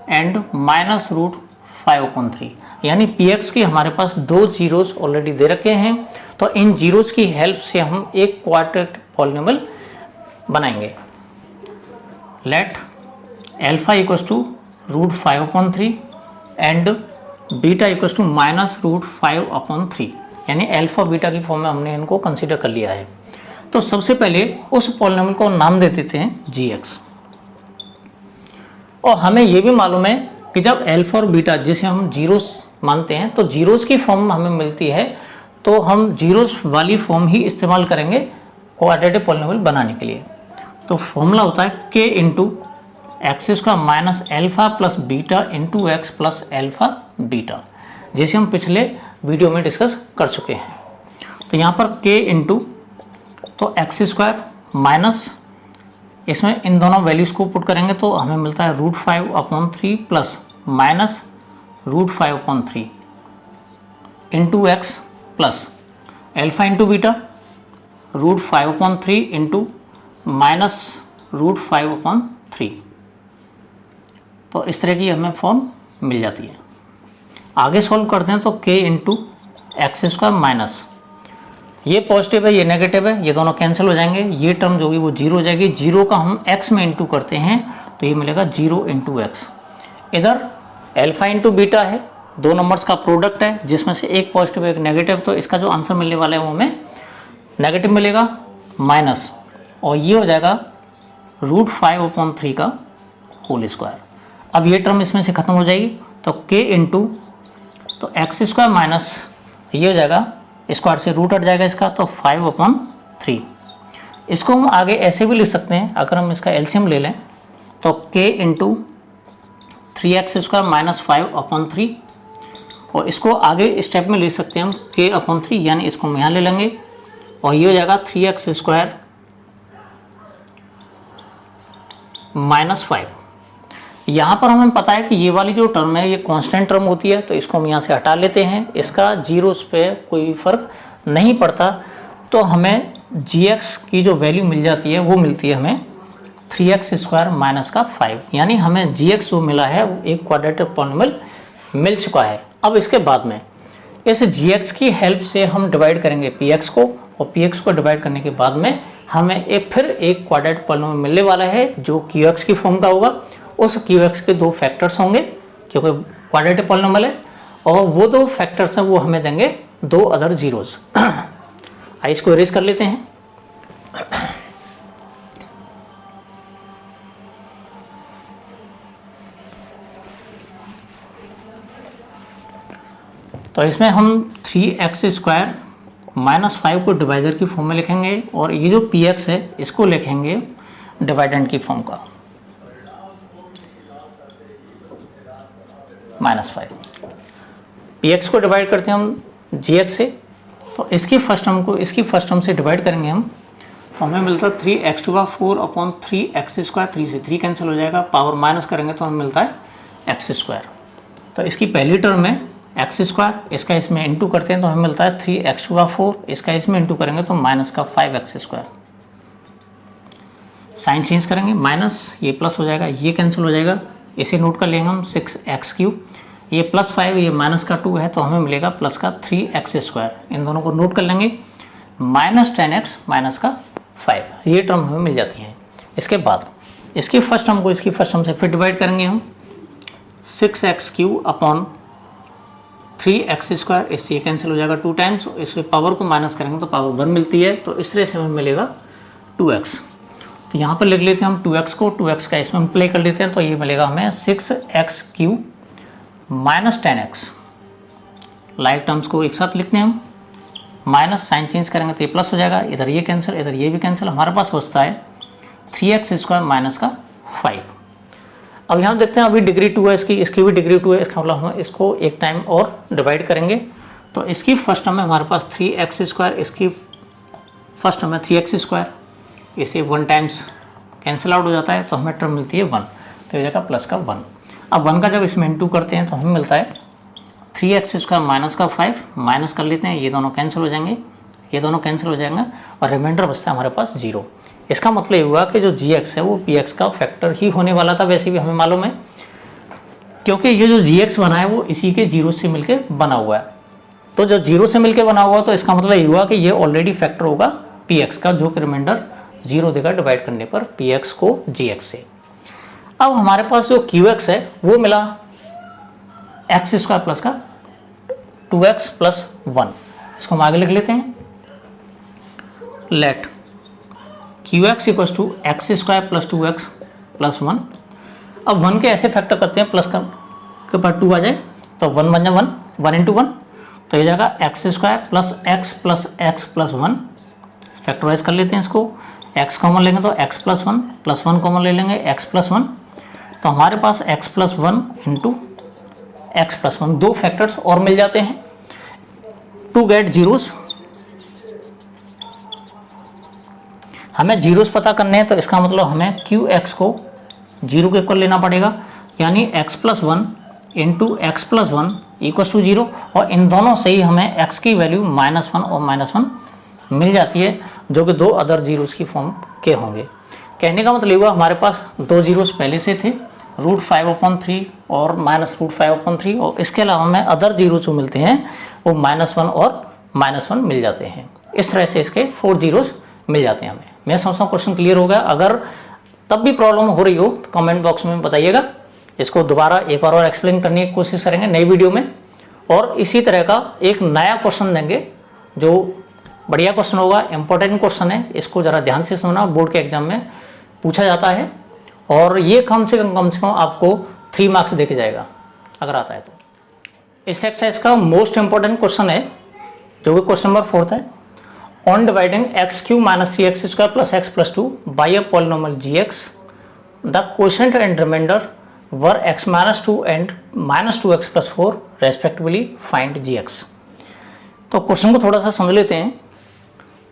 and minus √5/3। यानी px के हमारे पास 2 जीरोज ऑलरेडी दे रखे हैं, तो इन जीरोज की हेल्प से हम एक क्वाड्रेटिक पॉलिनोमियल बनाएंगे। Let alpha equals to √5/3 and beta equals to minus √5/3। यानी अल्फा बीटा की फॉर्म में हमने इनको कंसीडर कर लिया है। तो सबसे पहले उस पॉलिनोमियल को नाम दे देते हैं gx। और हमें यह भी मालूम है कि जब अल्फा और बीटा जिसे हम जीरोस मानते हैं तो जीरोस की फॉर्म हमें मिलती है, तो हम जीरोस वाली फॉर्म ही इस्तेमाल करेंगे क्वाड्रेटिक पॉलिनोमियल बनाने के लिए। तो फॉर्मूला होता है k इंटू एक्स का minus alpha plus beta into x plus alpha beta, जिसे हम पिछले वीडियो में डिस्कस कर चुके हैं। तो यहाँ पर k इंटू तो x² माइनस, इसमें इन दोनों वैल्यूज़ को पुट करेंगे तो हमें मिलता है √5/3 plus minus √5/3 into x plus alpha into beta √5/3 into minus √5/3। तो इस तरह की हमें फॉर्म मिल जाती है। आगे सॉल्व करते हैं तो k इंटू x² माइनस, ये पॉजिटिव है ये नेगेटिव है, ये दोनों कैंसिल हो जाएंगे, ये टर्म जो होगी वो 0 हो जाएगी। 0 का हम x में इंटू करते हैं तो ये मिलेगा 0 इंटू एक्स। इधर अल्फा इंटू बीटा है, 2 नंबर्स का प्रोडक्ट है जिसमें से एक पॉजिटिव एक नेगेटिव, तो इसका जो आंसर मिलने वाला है वो हमें नेगेटिव मिलेगा माइनस, और ये हो जाएगा √5/3 का होल स्क्वायर। अब ये टर्म इसमें से खत्म हो जाएगी तो k इंटू तो x² माइनस ये हो जाएगा, स्क्वायर से रूट हट जाएगा इसका, तो 5/3। इसको हम आगे ऐसे भी लिख सकते हैं, अगर हम इसका एलसीएम ले लें तो k इंटू 3x² माइनस 5/3, और इसको आगे स्टेप में लिख सकते हैं हम k/3, यानी इसको हम यहाँ ले लेंगे और ये हो जाएगा 3x² माइनस 5। यहाँ पर हमें पता है कि ये वाली जो टर्म है ये कांस्टेंट टर्म होती है, तो इसको हम यहाँ से हटा लेते हैं, इसका जीरोस पे कोई फर्क नहीं पड़ता। तो हमें gx की जो वैल्यू मिल जाती है वो मिलती है हमें 3x² माइनस का 5, यानी हमें gx जो मिला है वो एक क्वाड्रेटिक पॉलिनोमियल मिल चुका है। अब इसके बाद में इस gx की हेल्प से हम डिवाइड करेंगे px को, और px को डिवाइड करने के बाद में हमें फिर एक क्वाड्रेटिक पॉलिनोमियल मिलने वाला है जो qx की फॉर्म का होगा। उस qx के 2 फैक्टर्स होंगे क्योंकि क्वाड्रेटिक पॉलिनोमियल है, और वो 2 फैक्टर्स हैं वो हमें देंगे 2 अदर जीरोस। आइए इसको इरेज कर लेते हैं। तो इसमें हम 3x² -5 को डिवाइजर की फॉर्म में लिखेंगे और ये जो पी एक्स है इसको लिखेंगे डिवाइडेंड की फॉर्म का -5। पी एक्स को डिवाइड करते हैं हम जी एक्स से, तो इसकी फर्स्ट टर्म को इसकी फर्स्ट टर्म से डिवाइड करेंगे हम, तो हमें मिलता है 3x⁴ अपॉन 3x²। 3 से 3 कैंसिल हो जाएगा, पावर माइनस करेंगे तो हमें मिलता है x²। तो इसकी पहली टर्म है x², इसका इसमें इंटू करते हैं तो हमें मिलता है 3x⁴, इसका इसमें इंटू करेंगे तो माइनस का 5x²। साइन चेंज करेंगे, माइनस ये प्लस हो जाएगा, ये कैंसिल हो जाएगा, इसे नोट कर लेंगे हम 6x3, ये +5 ये माइनस का 2 है तो हमें मिलेगा प्लस का 3x²। इन दोनों को नोट कर लेंगे, -10x माइनस का 5, ये टर्म हमें मिल जाती है। इसके बाद इसकी फर्स्ट टर्म को इसकी फर्स्ट टर्म से फिर डिवाइड करेंगे हम, 6x³ अपॉन 3x², इससे ये कैंसिल हो जाएगा 2 टाइम्स, इसमें पावर को माइनस करेंगे तो पावर 1 मिलती है, तो इस तरह से हमें मिलेगा 2x। तो यहाँ पर लिख लेते हैं हम 2x को, 2x का इसमें हम प्ले कर लेते हैं तो ये मिलेगा हमें 6x³ -10x। लाइक टर्म्स को एक साथ लिखते हैं हम, माइनस साइन चेंज करेंगे तो ये प्लस हो जाएगा, इधर ये कैंसिल इधर ये भी कैंसिल, हमारे पास बचता है 3x² माइनस का 5। अब यहाँ देखते हैं अभी डिग्री 2 है इसकी भी डिग्री 2 है, इसका मतलब हम इसको एक टाइम और डिवाइड करेंगे। तो इसकी फर्स्ट टर्म है हमारे पास 3x², इसकी फर्स्ट टर्म है 3x², इसे 1 टाइम्स कैंसिल आउट हो जाता है तो हमें टर्म मिलती है 1, तो ये जाएगा प्लस का 1। अब 1 का जब इसमें इंटू करते हैं तो हमें मिलता है 3x² माइनस का 5, माइनस कर लेते हैं, ये दोनों कैंसिल हो जाएंगे, ये दोनों कैंसिल हो जाएंगे और रिमाइंडर बचता है हमारे पास 0। इसका मतलब ये हुआ कि जो gx है वो px का फैक्टर ही होने वाला था, वैसे भी हमें मालूम है क्योंकि ये जो gx बना है वो इसी के 0 से मिलकर बना हुआ है। तो जो 0 से मिलकर बना हुआ तो इसका मतलब ये हुआ कि ये ऑलरेडी फैक्टर होगा px का, जो कि रिमाइंडर 0 देगा डिवाइड करने पर px को gx से। अब हमारे पास जो qx है वो मिला x² प्लस का 2x प्लस 1, इसको हम आगे लिख लेते हैं, let qx equals to x² plus 2x plus 1। अब 1 के ऐसे फैक्टर करते हैं प्लस के बाद 2 आ जाए तो 1 बन जाए 1 इंटू 1, तो ये जाएगा x² plus x plus x plus 1। Factorise कर लेते हैं इसको, x कॉमन लेंगे तो x प्लस 1 प्लस 1 कॉमन ले लेंगे x प्लस 1, तो हमारे पास x plus 1 into x plus 1 दो फैक्टर्स और मिल जाते हैं टू गेट जीरोस। हमें जीरोस पता करने हैं तो इसका मतलब हमें qx को 0 के इक्वल लेना पड़ेगा, यानी x plus 1 into x plus 1 equal to 0, और इन दोनों से ही हमें x की वैल्यू -1 और -1 मिल जाती है, जो कि दो अदर जीरोस की फॉर्म के होंगे। कहने का मतलब हुआ हमारे पास दो जीरोस पहले से थे, √5/3 और -√5/3, और इसके अलावा हमें अदर जीरो जो मिलते हैं वो -1 और -1 मिल जाते हैं। इस तरह से इसके 4 जीरोस मिल जाते हैं हमें। मैं समझता हूँ क्वेश्चन क्लियर हो गया। अगर तब भी प्रॉब्लम हो रही हो तो कमेंट बॉक्स में बताइएगा, इसको दोबारा एक बार और एक्सप्लेन करने की कोशिश करेंगे नई वीडियो में, और इसी तरह का एक नया क्वेश्चन देंगे जो बढ़िया क्वेश्चन होगा, इंपॉर्टेंट क्वेश्चन है, इसको ज़रा ध्यान से सुनना, बोर्ड के एग्जाम में पूछा जाता है, और ये कम से कम आपको 3 मार्क्स देके जाएगा अगर आता है तो। इस एक्सरसाइज का मोस्ट इंपॉर्टेंट क्वेश्चन है जो कि क्वेश्चन नंबर 4 है, on dividing x³ - 3x² + x + 2 by a polynomial gx, the quotient and remainder were x - 2 एंड -2x + 4 रेस्पेक्टिवली, फाइंड gx। तो क्वेश्चन को थोड़ा सा समझ लेते हैं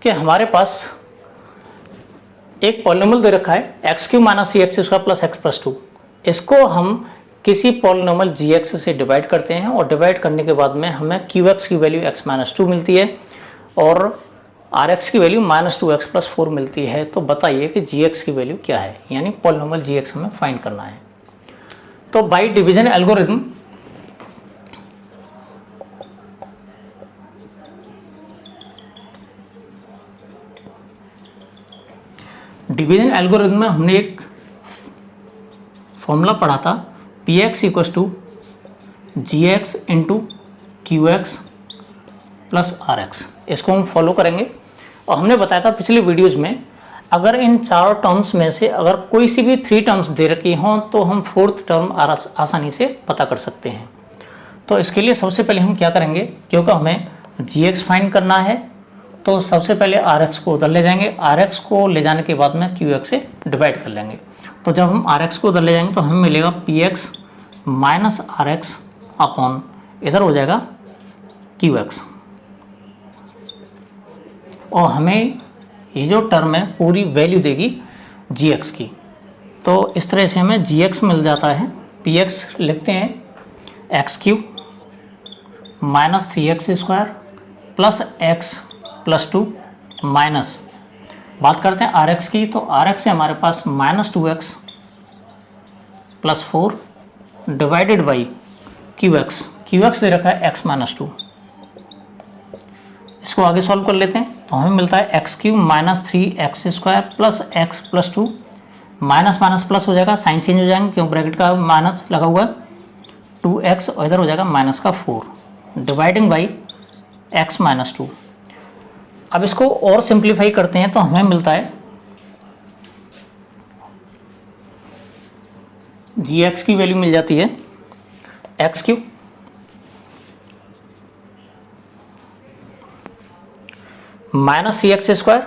कि हमारे पास एक पॉलिनोमियल दे रखा है x³ - 3x² + x + 2, इसको हम किसी पॉलिनोमियल gx से डिवाइड करते हैं, और डिवाइड करने के बाद में हमें qx की वैल्यू x - 2 मिलती है और rx की वैल्यू -2x + 4 मिलती है। तो बताइए कि gx की वैल्यू क्या है, यानी पॉलिनोमियल gx हमें फाइंड करना है। तो बाय डिवीजन एल्गोरिथम में हमने एक फॉर्मूला पढ़ा था, px = gx × qx + rx, इसको हम फॉलो करेंगे। और हमने बताया था पिछली वीडियोस में, अगर इन चारों टर्म्स में से अगर कोई सी भी 3 टर्म्स दे रखी हों तो हम 4th टर्म आसानी से पता कर सकते हैं। तो इसके लिए सबसे पहले हम क्या करेंगे, क्योंकि हमें gx फाइंड करना है तो सबसे पहले आर एक्स को उधर ले जाएंगे, आर एक्स को ले जाने के बाद में क्यू एक्स से डिवाइड कर लेंगे। तो जब हम आर एक्स को उधर ले जाएंगे तो हमें मिलेगा p x minus r x upon इधर हो जाएगा क्यू एक्स, और हमें ये जो टर्म है पूरी वैल्यू देगी जी एक्स की। तो इस तरह से हमें जी एक्स मिल जाता है। पी एक्स लिखते हैं x cube minus 3x square plus x plus 2 minus, बात करते हैं आर एक्स की, तो आर एक्स है हमारे पास minus 2x plus 4 divided by q x दे रखा है x माइनस 2। इसको आगे सॉल्व कर लेते हैं तो हमें मिलता है x cube minus 3x square plus x plus 2, minus minus plus हो जाएगा, साइन चेंज हो जाएंगे क्यों ब्रैकेट का माइनस लगा हुआ है, 2x और इधर हो जाएगा माइनस का 4 डिवाइडिंग बाई x माइनस 2। अब इसको और सिंप्लीफाई करते हैं तो हमें मिलता है जी एक्स की वैल्यू मिल जाती है x cube minus 3x square,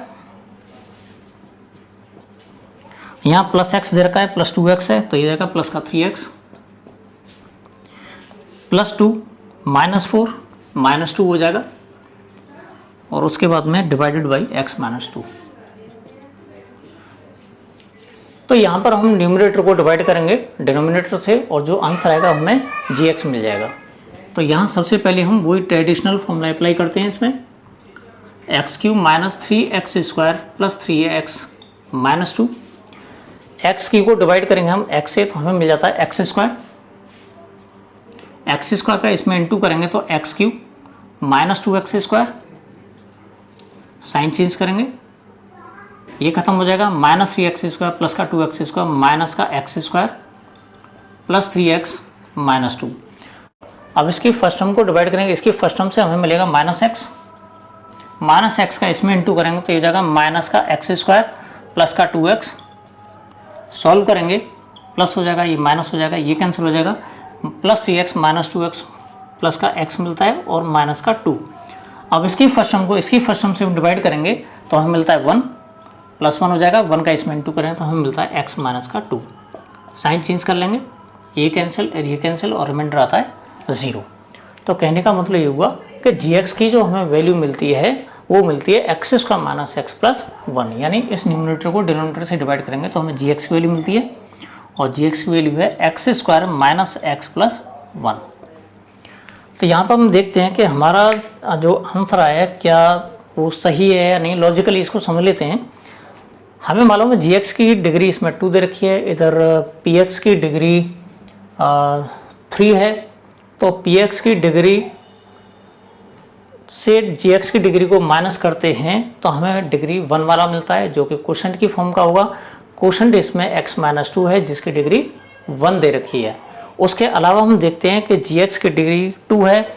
यहाँ प्लस एक्स दे रखा है प्लस 2x है तो ये जाएगा प्लस का 3x प्लस 2 माइनस 4 माइनस 2 हो जाएगा, और उसके बाद में डिवाइडेड बाई x माइनस 2। तो यहाँ पर हम न्यूमरेटर को डिवाइड करेंगे डिनोमिनेटर से और जो आंसर आएगा हमें gx मिल जाएगा। तो यहाँ सबसे पहले हम वही ट्रेडिशनल फॉर्मूला अप्लाई करते हैं इसमें, x cube minus 3x square plus 3x minus 2, x Q को डिवाइड करेंगे हम x से तो हमें मिल जाता है एक्स स्क्वायर, एक्स स्क्वायर का इसमें इंटू करेंगे तो x cube minus 2x square, sign change करेंगे ये खत्म हो जाएगा, माइनस 3x स्क्वायर प्लस का 2x स्क्वायर माइनस का x square plus 3x minus 2। अब इसकी फर्स्ट टर्म को डिवाइड करेंगे, इसकी फर्स्ट टर्म से हमें मिलेगा माइनस एक्स का इसमें इंटू करेंगे तो ये जाएगा माइनस का एक्स स्क्वायर प्लस का 2x, सॉल्व करेंगे प्लस हो जाएगा, ये माइनस हो जाएगा, ये कैंसिल हो जाएगा, plus 3x minus 2x plus का x मिलता है और माइनस का 2। अब इसकी फर्स्ट टर्म को इसकी फर्स्ट टर्म से हम डिवाइड करेंगे तो हमें मिलता है 1 प्लस 1 हो जाएगा, 1 का इसमें इंटू करेंगे तो हमें मिलता है x माइनस का 2, साइन चेंज कर लेंगे, ये कैंसिल और रिमाइंडर आता है 0। तो कहने का मतलब ये हुआ कि gx की जो हमें वैल्यू मिलती है वो मिलती है X square minus x plus 1, यानी इस न्यूमरेटर को डिनोमिनेटर से डिवाइड करेंगे तो हमें gx की वैल्यू मिलती है और gx की वैल्यू है X square minus x plus 1। तो यहाँ पर हम देखते हैं कि हमारा जो आंसर आया क्या वो सही है या नहीं, लॉजिकली इसको समझ लेते हैं। हमें मालूम है gx की डिग्री इसमें 2 दे रखी है, इधर px की डिग्री 3 है, तो px की डिग्री से gx की डिग्री को माइनस करते हैं तो हमें डिग्री 1 वाला मिलता है जो कि क्वोशंट की फॉर्म का होगा। क्वोशंट इसमें x माइनस 2 है जिसकी डिग्री 1 दे रखी है। उसके अलावा हम देखते हैं कि gx की डिग्री 2 है,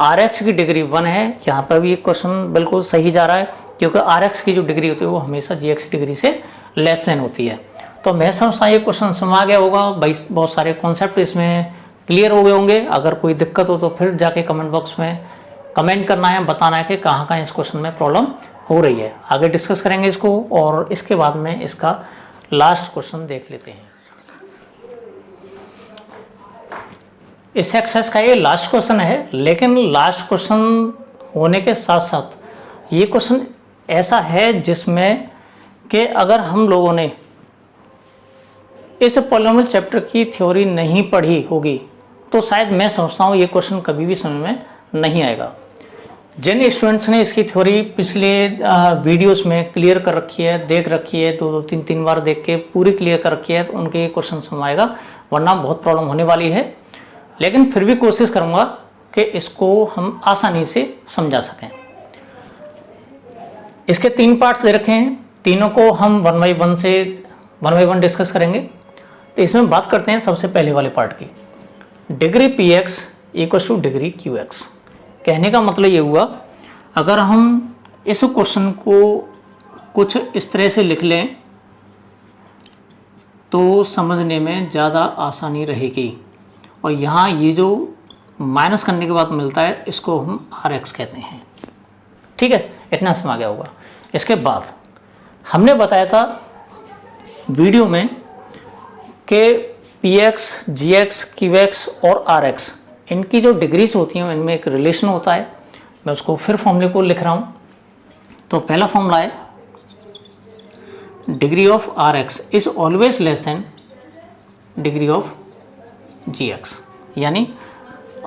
rx की डिग्री 1 है। यहाँ पर भी क्वेश्चन बिल्कुल सही जा रहा है क्योंकि rx की जो डिग्री होती है वो हमेशा gx की डिग्री से लेस देन होती है। तो मैं समझता हूँ ये क्वेश्चन समझ आ गया होगा भाई, बहुत सारे कॉन्सेप्ट इसमें क्लियर हो गए होंगे। अगर कोई दिक्कत हो तो फिर जाके कमेंट बॉक्स में कमेंट करना है, बताना है कि कहाँ कहाँ इस क्वेश्चन में प्रॉब्लम हो रही है। आगे डिस्कस करेंगे इसको और इसके बाद में इसका लास्ट क्वेश्चन देख लेते हैं। इस एक्सरसाइज का ये लास्ट क्वेश्चन है, लेकिन लास्ट क्वेश्चन होने के साथ साथ ये क्वेश्चन ऐसा है जिसमें कि अगर हम लोगों ने इस पॉलिनोमियल चैप्टर की थ्योरी नहीं पढ़ी होगी तो शायद मैं समझता हूँ ये क्वेश्चन कभी भी समझ में नहीं आएगा। जिन स्टूडेंट्स ने इसकी थ्योरी पिछले वीडियोस में क्लियर कर रखी है, देख रखी है, 2-3 बार देख के पूरी क्लियर कर रखी है, तो उनके ये क्वेश्चन समझ आएगा, वरना बहुत प्रॉब्लम होने वाली है। लेकिन फिर भी कोशिश करूँगा कि इसको हम आसानी से समझा सकें। इसके 3 पार्ट्स दे रखे हैं, तीनों को हम 1 बाई 1 डिस्कस करेंगे। तो इसमें बात करते हैं सबसे पहले वाले पार्ट की, degree P x equal two degree Q x. कहने का मतलब ये हुआ, अगर हम इस क्वेश्चन को कुछ इस तरह से लिख लें तो समझने में ज़्यादा आसानी रहेगी। और यहाँ ये जो माइनस करने के बाद मिलता है इसको हम आर एक्स कहते हैं। ठीक है, इतना समय आ गया होगा। इसके बाद हमने बताया था वीडियो में कि px, gx, qx और rx इनकी जो डिग्रीज होती हैं इनमें एक रिलेशन होता है। मैं उसको फिर फॉर्मूले को लिख रहा हूँ। तो पहला फॉर्मूला है degree of rx is always less than degree of gx, यानी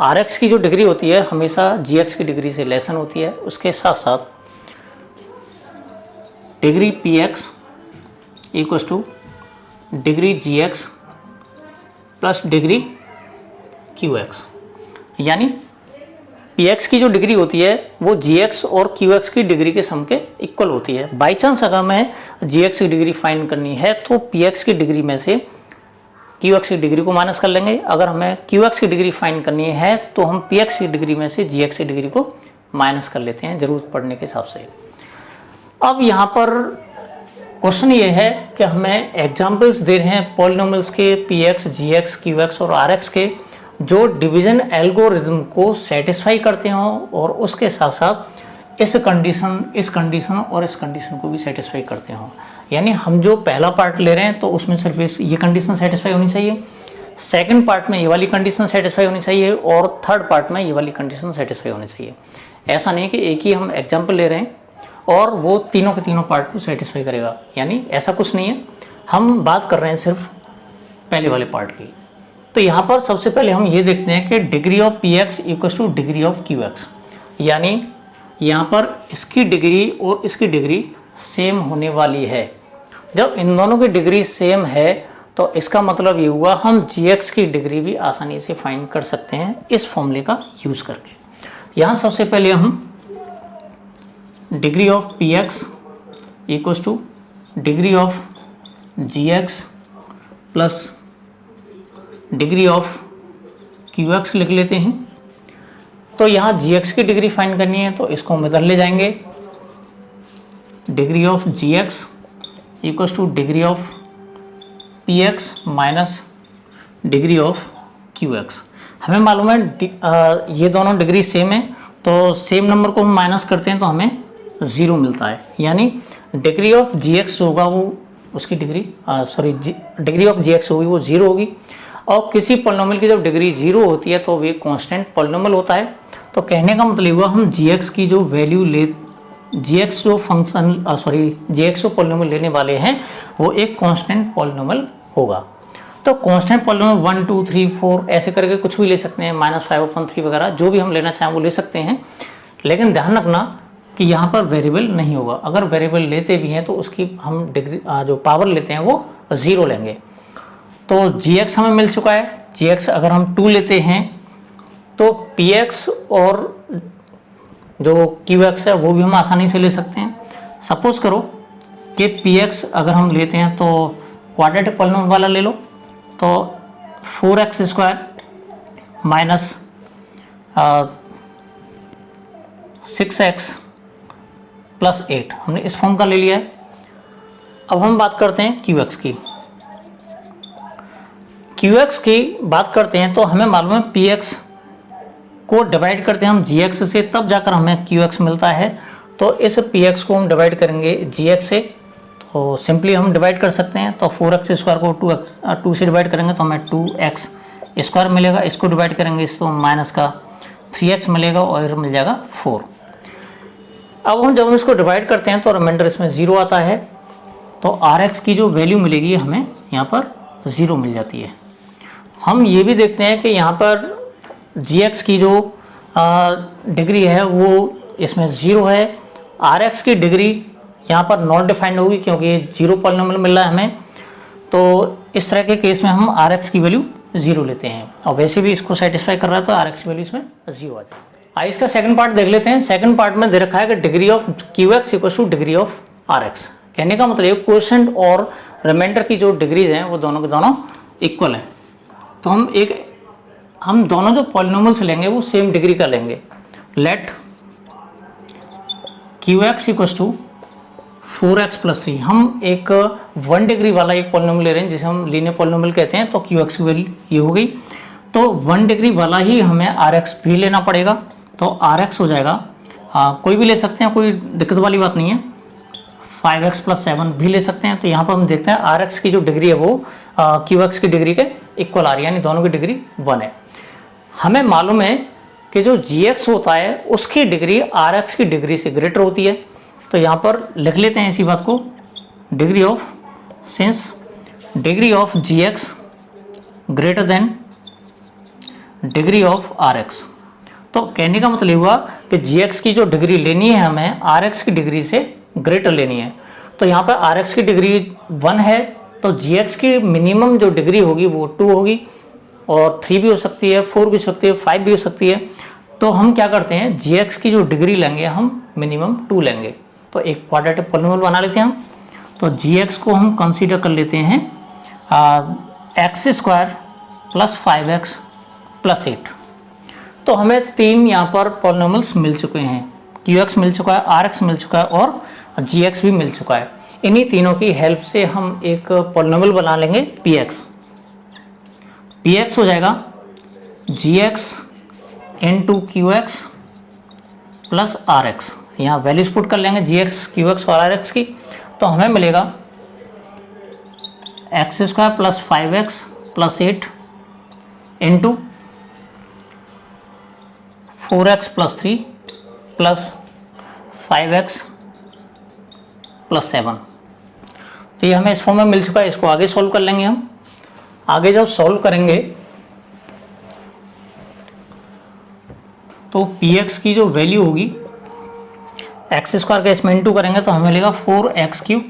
rx की जो डिग्री होती है हमेशा gx की डिग्री से लेसन होती है। उसके साथ साथ degree px equals two degree gx plus degree qx, यानी px की जो डिग्री होती है वो gx और qx की डिग्री के सम के इक्वल होती है। बाई चांस अगर मैं gx की डिग्री फाइंड करनी है तो px की डिग्री में से qx की डिग्री को माइनस कर लेंगे। अगर हमें qx की डिग्री फाइंड करनी है तो हम px की डिग्री में से gx की डिग्री को माइनस कर लेते हैं ज़रूरत पड़ने के हिसाब से। अब यहाँ पर क्वेश्चन ये है कि हमें एग्जाम्पल्स दे रहे हैं पॉलिनोमियल्स के px, gx, qx और rx के जो डिवीजन एल्गोरिथम को सेटिस्फाई करते हों और उसके साथ साथ इस कंडीशन और इस कंडीशन को भी सेटिस्फाई करते हों। यानी हम जो पहला पार्ट ले रहे हैं तो उसमें सिर्फ ये कंडीशन सेटिस्फाई होनी चाहिए, सेकंड पार्ट में ये वाली कंडीशन सेटिस्फाई होनी चाहिए और थर्ड पार्ट में ये वाली कंडीशन सेटिस्फाई होनी चाहिए। ऐसा नहीं कि एक ही हम एग्जाम्पल ले रहे हैं और वो तीनों के तीनों पार्ट को सेटिस्फाई करेगा, यानी ऐसा कुछ नहीं है। हम बात कर रहे हैं सिर्फ पहले वाले पार्ट की। तो यहाँ पर सबसे पहले हम ये देखते हैं कि degree of px equals two degree of qx, यानी यहाँ पर इसकी डिग्री और इसकी डिग्री सेम होने वाली है। जब इन दोनों की डिग्री सेम है तो इसका मतलब ये हुआ हम gx की डिग्री भी आसानी से फाइंड कर सकते हैं इस फॉर्मूले का यूज़ करके। यहाँ सबसे पहले हम degree of px equals two degree of gx plus degree of qx लिख लेते हैं। तो यहाँ gx की डिग्री फाइंड करनी है तो इसको हम इधर ले जाएंगे। Degree of gx equals two degree of px minus degree of qx। हमें मालूम है ये दोनों डिग्री सेम है तो सेम नंबर को हम माइनस करते हैं तो हमें 0 मिलता है, यानी डिग्री ऑफ gx होगा वो उसकी डिग्री डिग्री ऑफ gx होगी वो 0 होगी। और किसी पॉलिनोमियल की जब डिग्री 0 होती है तो वो एक कांस्टेंट पॉलिनोमियल होता है। तो कहने का मतलब हुआ हम gx की जो वैल्यू gx जो gx जो पॉलिनोमियल लेने वाले हैं वो एक कांस्टेंट पॉलिनोमियल होगा। तो कांस्टेंट पॉलिनोमियल 1 2 3 4 ऐसे करके कुछ भी ले सकते हैं, -5/3 वगैरह जो भी हम लेना चाहें वो ले सकते हैं। लेकिन ध्यान रखना कि यहाँ पर वेरिएबल नहीं होगा। अगर वेरिएबल लेते भी हैं तो उसकी हम डिग्री जो पावर लेते हैं वो 0 लेंगे। तो gx हमें मिल चुका है। gx अगर हम 2 लेते हैं तो px और जो qx है वो भी हम आसानी से ले सकते हैं। सपोज करो कि px अगर हम लेते हैं तो क्वाड्रेटिक पॉलिनोमियल वाला ले लो, तो 4x² माइनस 6x प्लस 8 हमने इस फॉर्म का ले लिया है। अब हम बात करते हैं qx की। qx की बात करते हैं तो हमें मालूम है px को डिवाइड करते हैं हम gx से तब जाकर हमें qx मिलता है। तो इस px को हम डिवाइड करेंगे gx से तो सिंपली हम डिवाइड कर सकते हैं। तो 4x² को 2 से डिवाइड करेंगे तो हमें 2x² मिलेगा। इसको डिवाइड करेंगे इसको माइनस का 3x मिलेगा और मिल जाएगा 4। अब हम जब इसको डिवाइड करते हैं तो रिमाइंडर इसमें 0 आता है। तो rx की जो वैल्यू मिलेगी हमें यहाँ पर 0 मिल जाती है। हम ये भी देखते हैं कि यहाँ पर gx की जो डिग्री है वो इसमें 0 है। rx की डिग्री यहाँ पर नॉट डिफाइंड होगी क्योंकि 0 पॉलिनोमियल मिल रहा है हमें। तो इस तरह के केस में हम rx की वैल्यू 0 लेते हैं और वैसे भी इसको सेटिस्फाई कर रहा है तो rx की वैल्यू इसमें 0 आ जाए। आइए इसका सेकंड पार्ट देख लेते हैं। सेकंड पार्ट में दे रखा है कि degree of qx equals two degree of rx। कहने का मतलब क्वोशिएंट और रिमाइंडर की जो डिग्रीज हैं वो दोनों के दोनों इक्वल हैं। तो हम दोनों जो पॉलिनोमियल्स लेंगे वो सेम डिग्री का लेंगे। Let qx equals to 4x plus 3। हम एक 1 डिग्री वाला एक पॉलिनोमियल ले रहे हैं जिसे हम लीनियर पॉलिनोमियल कहते हैं। तो qx की वैल्यू ये हो गई। तो 1 डिग्री वाला ही हमें rx भी लेना पड़ेगा। तो rx हो जाएगा कोई भी ले सकते हैं, कोई दिक्कत वाली बात नहीं है। 5x + 7 भी ले सकते हैं। तो यहाँ पर हम देखते हैं Rx की जो डिग्री है वो Qx की डिग्री के इक्वल आ रही है, यानी दोनों की डिग्री 1 है। हमें मालूम है कि जो Gx होता है उसकी डिग्री Rx की डिग्री से ग्रेटर होती है। तो यहाँ पर लिख लेते हैं इसी बात को, degree of since degree of Gx greater than degree of Rx। तो कहने का मतलब हुआ कि Gx की जो डिग्री लेनी है हमें Rx की डिग्री से ग्रेटर लेनी है। तो यहाँ पर Rx की डिग्री 1 है, तो Gx की मिनिमम जो डिग्री होगी वो 2 होगी, और 3 भी हो सकती है, 4 भी हो सकती है, 5 भी हो सकती है। तो हम क्या करते हैं, Gx की जो डिग्री लेंगे हम मिनिमम 2 लेंगे। तो एक क्वाड्रेटिक पॉलिनोमियल बना लेते हैं हम। तो Gx को हम कंसीडर कर लेते हैं x² + 5x + 8। तो हमें 3 यहाँ पर पॉलिनोमियल्स मिल चुके हैं, Qx मिल चुका है, Rx मिल चुका है और Gx भी मिल चुका है। इन्हीं तीनों की हेल्प से हम एक पॉलिनोमियल बना लेंगे Px। Px हो जाएगा Gx × Qx + Rx। यहाँ वैल्यूज पुट कर लेंगे Gx, Qx और Rx की। तो हमें मिलेगा x² + 5x + 8 × 4x + 3 + 5x + 7। तो ये हमें इस फॉर्म में मिल चुका है। इसको आगे सॉल्व कर लेंगे हम। आगे जब सॉल्व करेंगे तो Px की जो वैल्यू होगी, x² का इसमें इंटू करेंगे तो हमें मिलेगा 4x³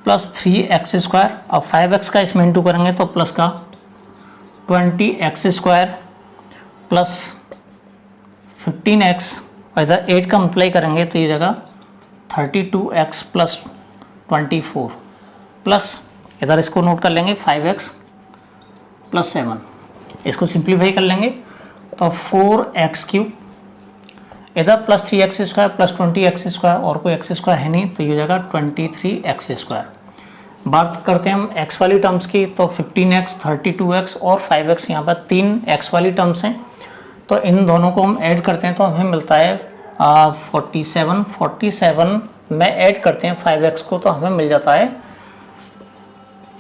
+ 3x²। अब 5x का इसमें इंटू करेंगे तो प्लस का 20x² + 15x, इधर 8 का अप्लाई करेंगे तो ये जगह 32x + 24 प्लस इधर इसको नोट कर लेंगे 5x + 7। इसको सिंप्लीफाई कर लेंगे तो 4x³ इधर + 3x² + 20x², और कोई x² है नहीं तो ये जगह 23x²। बात करते हैं हम x वाली टर्म्स की, तो 15x, 32x और 5x, यहाँ पर 3 x वाली टर्म्स हैं। तो इन दोनों को हम ऐड करते हैं तो हमें मिलता है 47 में ऐड करते हैं 5x को तो हमें मिल जाता है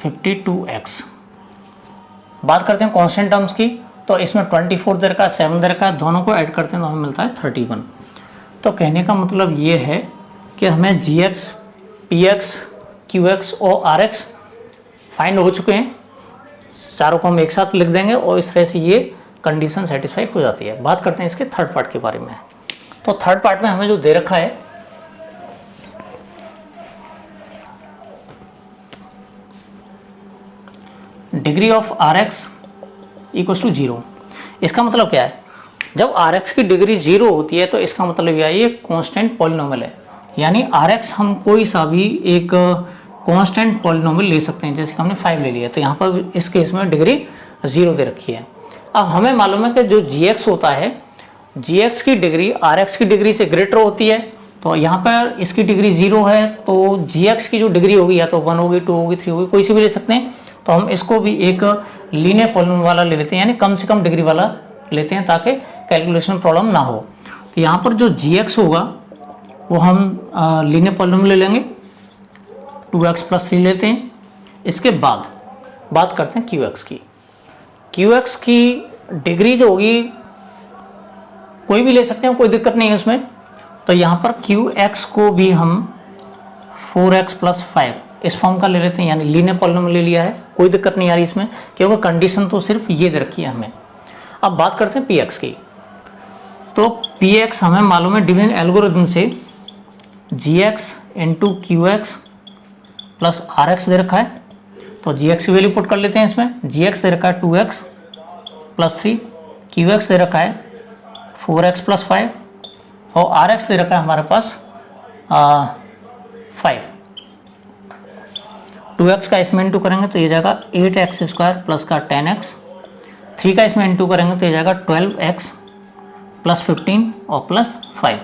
52x। बात करते हैं कांस्टेंट टर्म्स की, तो इसमें 24 दे रखा है, 7 दे रखा है, दोनों को ऐड करते हैं तो हमें मिलता है 31। तो कहने का मतलब ये है कि हमें Gx, Px, Qx और Rx फाइंड हो चुके हैं। चारों को हम एक साथ लिख देंगे और इस तरह से ये कंडीशन सेटिस्फाई हो जाती है। बात करते हैं इसके थर्ड पार्ट के बारे में। तो थर्ड पार्ट में हमें जो दे रखा है, डिग्री ऑफ Rx = 0। इसका मतलब क्या है, जब Rx की डिग्री 0 होती है तो इसका मतलब यह है ये कांस्टेंट पॉलिनोमियल है। यानी Rx हम कोई सा भी एक कांस्टेंट पॉलिनोमियल ले सकते हैं। जैसे कि हमने 5 ले लिया तो यहाँ पर इस केस में डिग्री 0 दे रखी है। अब हमें मालूम है कि जो Gx होता है, Gx की डिग्री Rx की डिग्री से ग्रेटर होती है। तो यहाँ पर इसकी डिग्री 0 है तो Gx की जो डिग्री होगी या तो 1 होगी, 2 होगी, 3 होगी, कोई सी भी ले सकते हैं। तो हम इसको भी एक लीनियर पॉलिनोमियल वाला ले लेते हैं, यानी कम से कम डिग्री वाला लेते हैं ताकि कैलकुलेशन प्रॉब्लम ना हो। तो यहाँ पर जो Gx होगा वो हम लीनियर पॉलिनोमियल ले लेंगे, 2x + 3 लेते हैं। इसके बाद बात करते हैं Qx की। Qx की डिग्री जो होगी कोई भी ले सकते हैं, कोई दिक्कत नहीं है उसमें। तो यहाँ पर Qx को भी हम 4x + 5 इस फॉर्म का ले लेते हैं, यानी लीनियर पॉलिनोमियल ले लिया है, कोई दिक्कत नहीं आ रही इसमें क्योंकि कंडीशन तो सिर्फ ये दे रखी है हमें। अब बात करते हैं Px की। तो Px हमें मालूम है डिवीजन एल्गोरिथम से Gx × Qx + Rx दे रखा है। तो Gx की वैल्यू पुट कर लेते हैं इसमें। Gx दे रखा है 2x + 3, Qx दे रखा है 4x + 5 और Rx दे रखा है हमारे पास 5। 2x का इसमें इंटू करेंगे तो ये जाएगा 8x² प्लस का 10x। 3 का इसमें इंटू करेंगे तो ये जाएगा 12x + 15 और +5।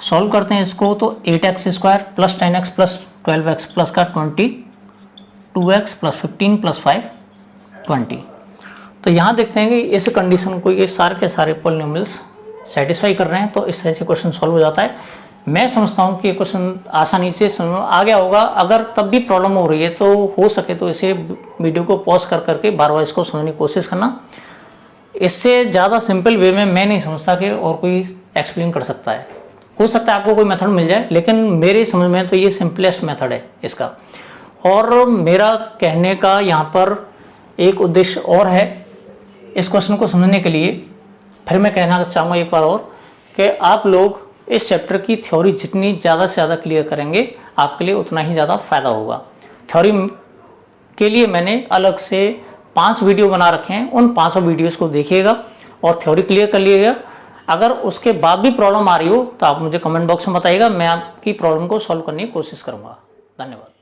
सॉल्व करते हैं इसको तो 8x² + 10x + 12x प्लस का 22x + 15 + 5 20। तो यहाँ देखते हैं कि इस कंडीशन को ये सारे के सारे पॉलिनोमियल्स सेटिस्फाई कर रहे हैं तो इस तरह से क्वेश्चन सॉल्व हो जाता है। मैं समझता हूँ कि क्वेश्चन आसानी से समझ में आ गया होगा। अगर तब भी प्रॉब्लम हो रही है तो हो सके तो इसे वीडियो को पॉज कर करके बार बार इसको समझने की कोशिश करना। इससे ज़्यादा सिंपल वे में मैं नहीं समझता कि और कोई एक्सप्लेन कर सकता है। हो सकता है आपको कोई मेथड मिल जाए, लेकिन मेरे समझ में तो ये सिंपलेस्ट मेथड है इसका। और मेरा कहने का यहाँ पर एक उद्देश्य और है इस क्वेश्चन को समझने के लिए। फिर मैं कहना चाहूँगा एक बार और कि आप लोग इस चैप्टर की थ्योरी जितनी ज़्यादा से ज़्यादा क्लियर करेंगे आपके लिए उतना ही ज़्यादा फायदा होगा। थ्योरी के लिए मैंने अलग से 5 वीडियो बना रखे हैं, उन 5 वीडियोस को देखिएगा और थ्योरी क्लियर कर लीजिएगा। अगर उसके बाद भी प्रॉब्लम आ रही हो तो आप मुझे कमेंट बॉक्स में बताइएगा, मैं आपकी प्रॉब्लम को सॉल्व करने की कोशिश करूँगा। धन्यवाद।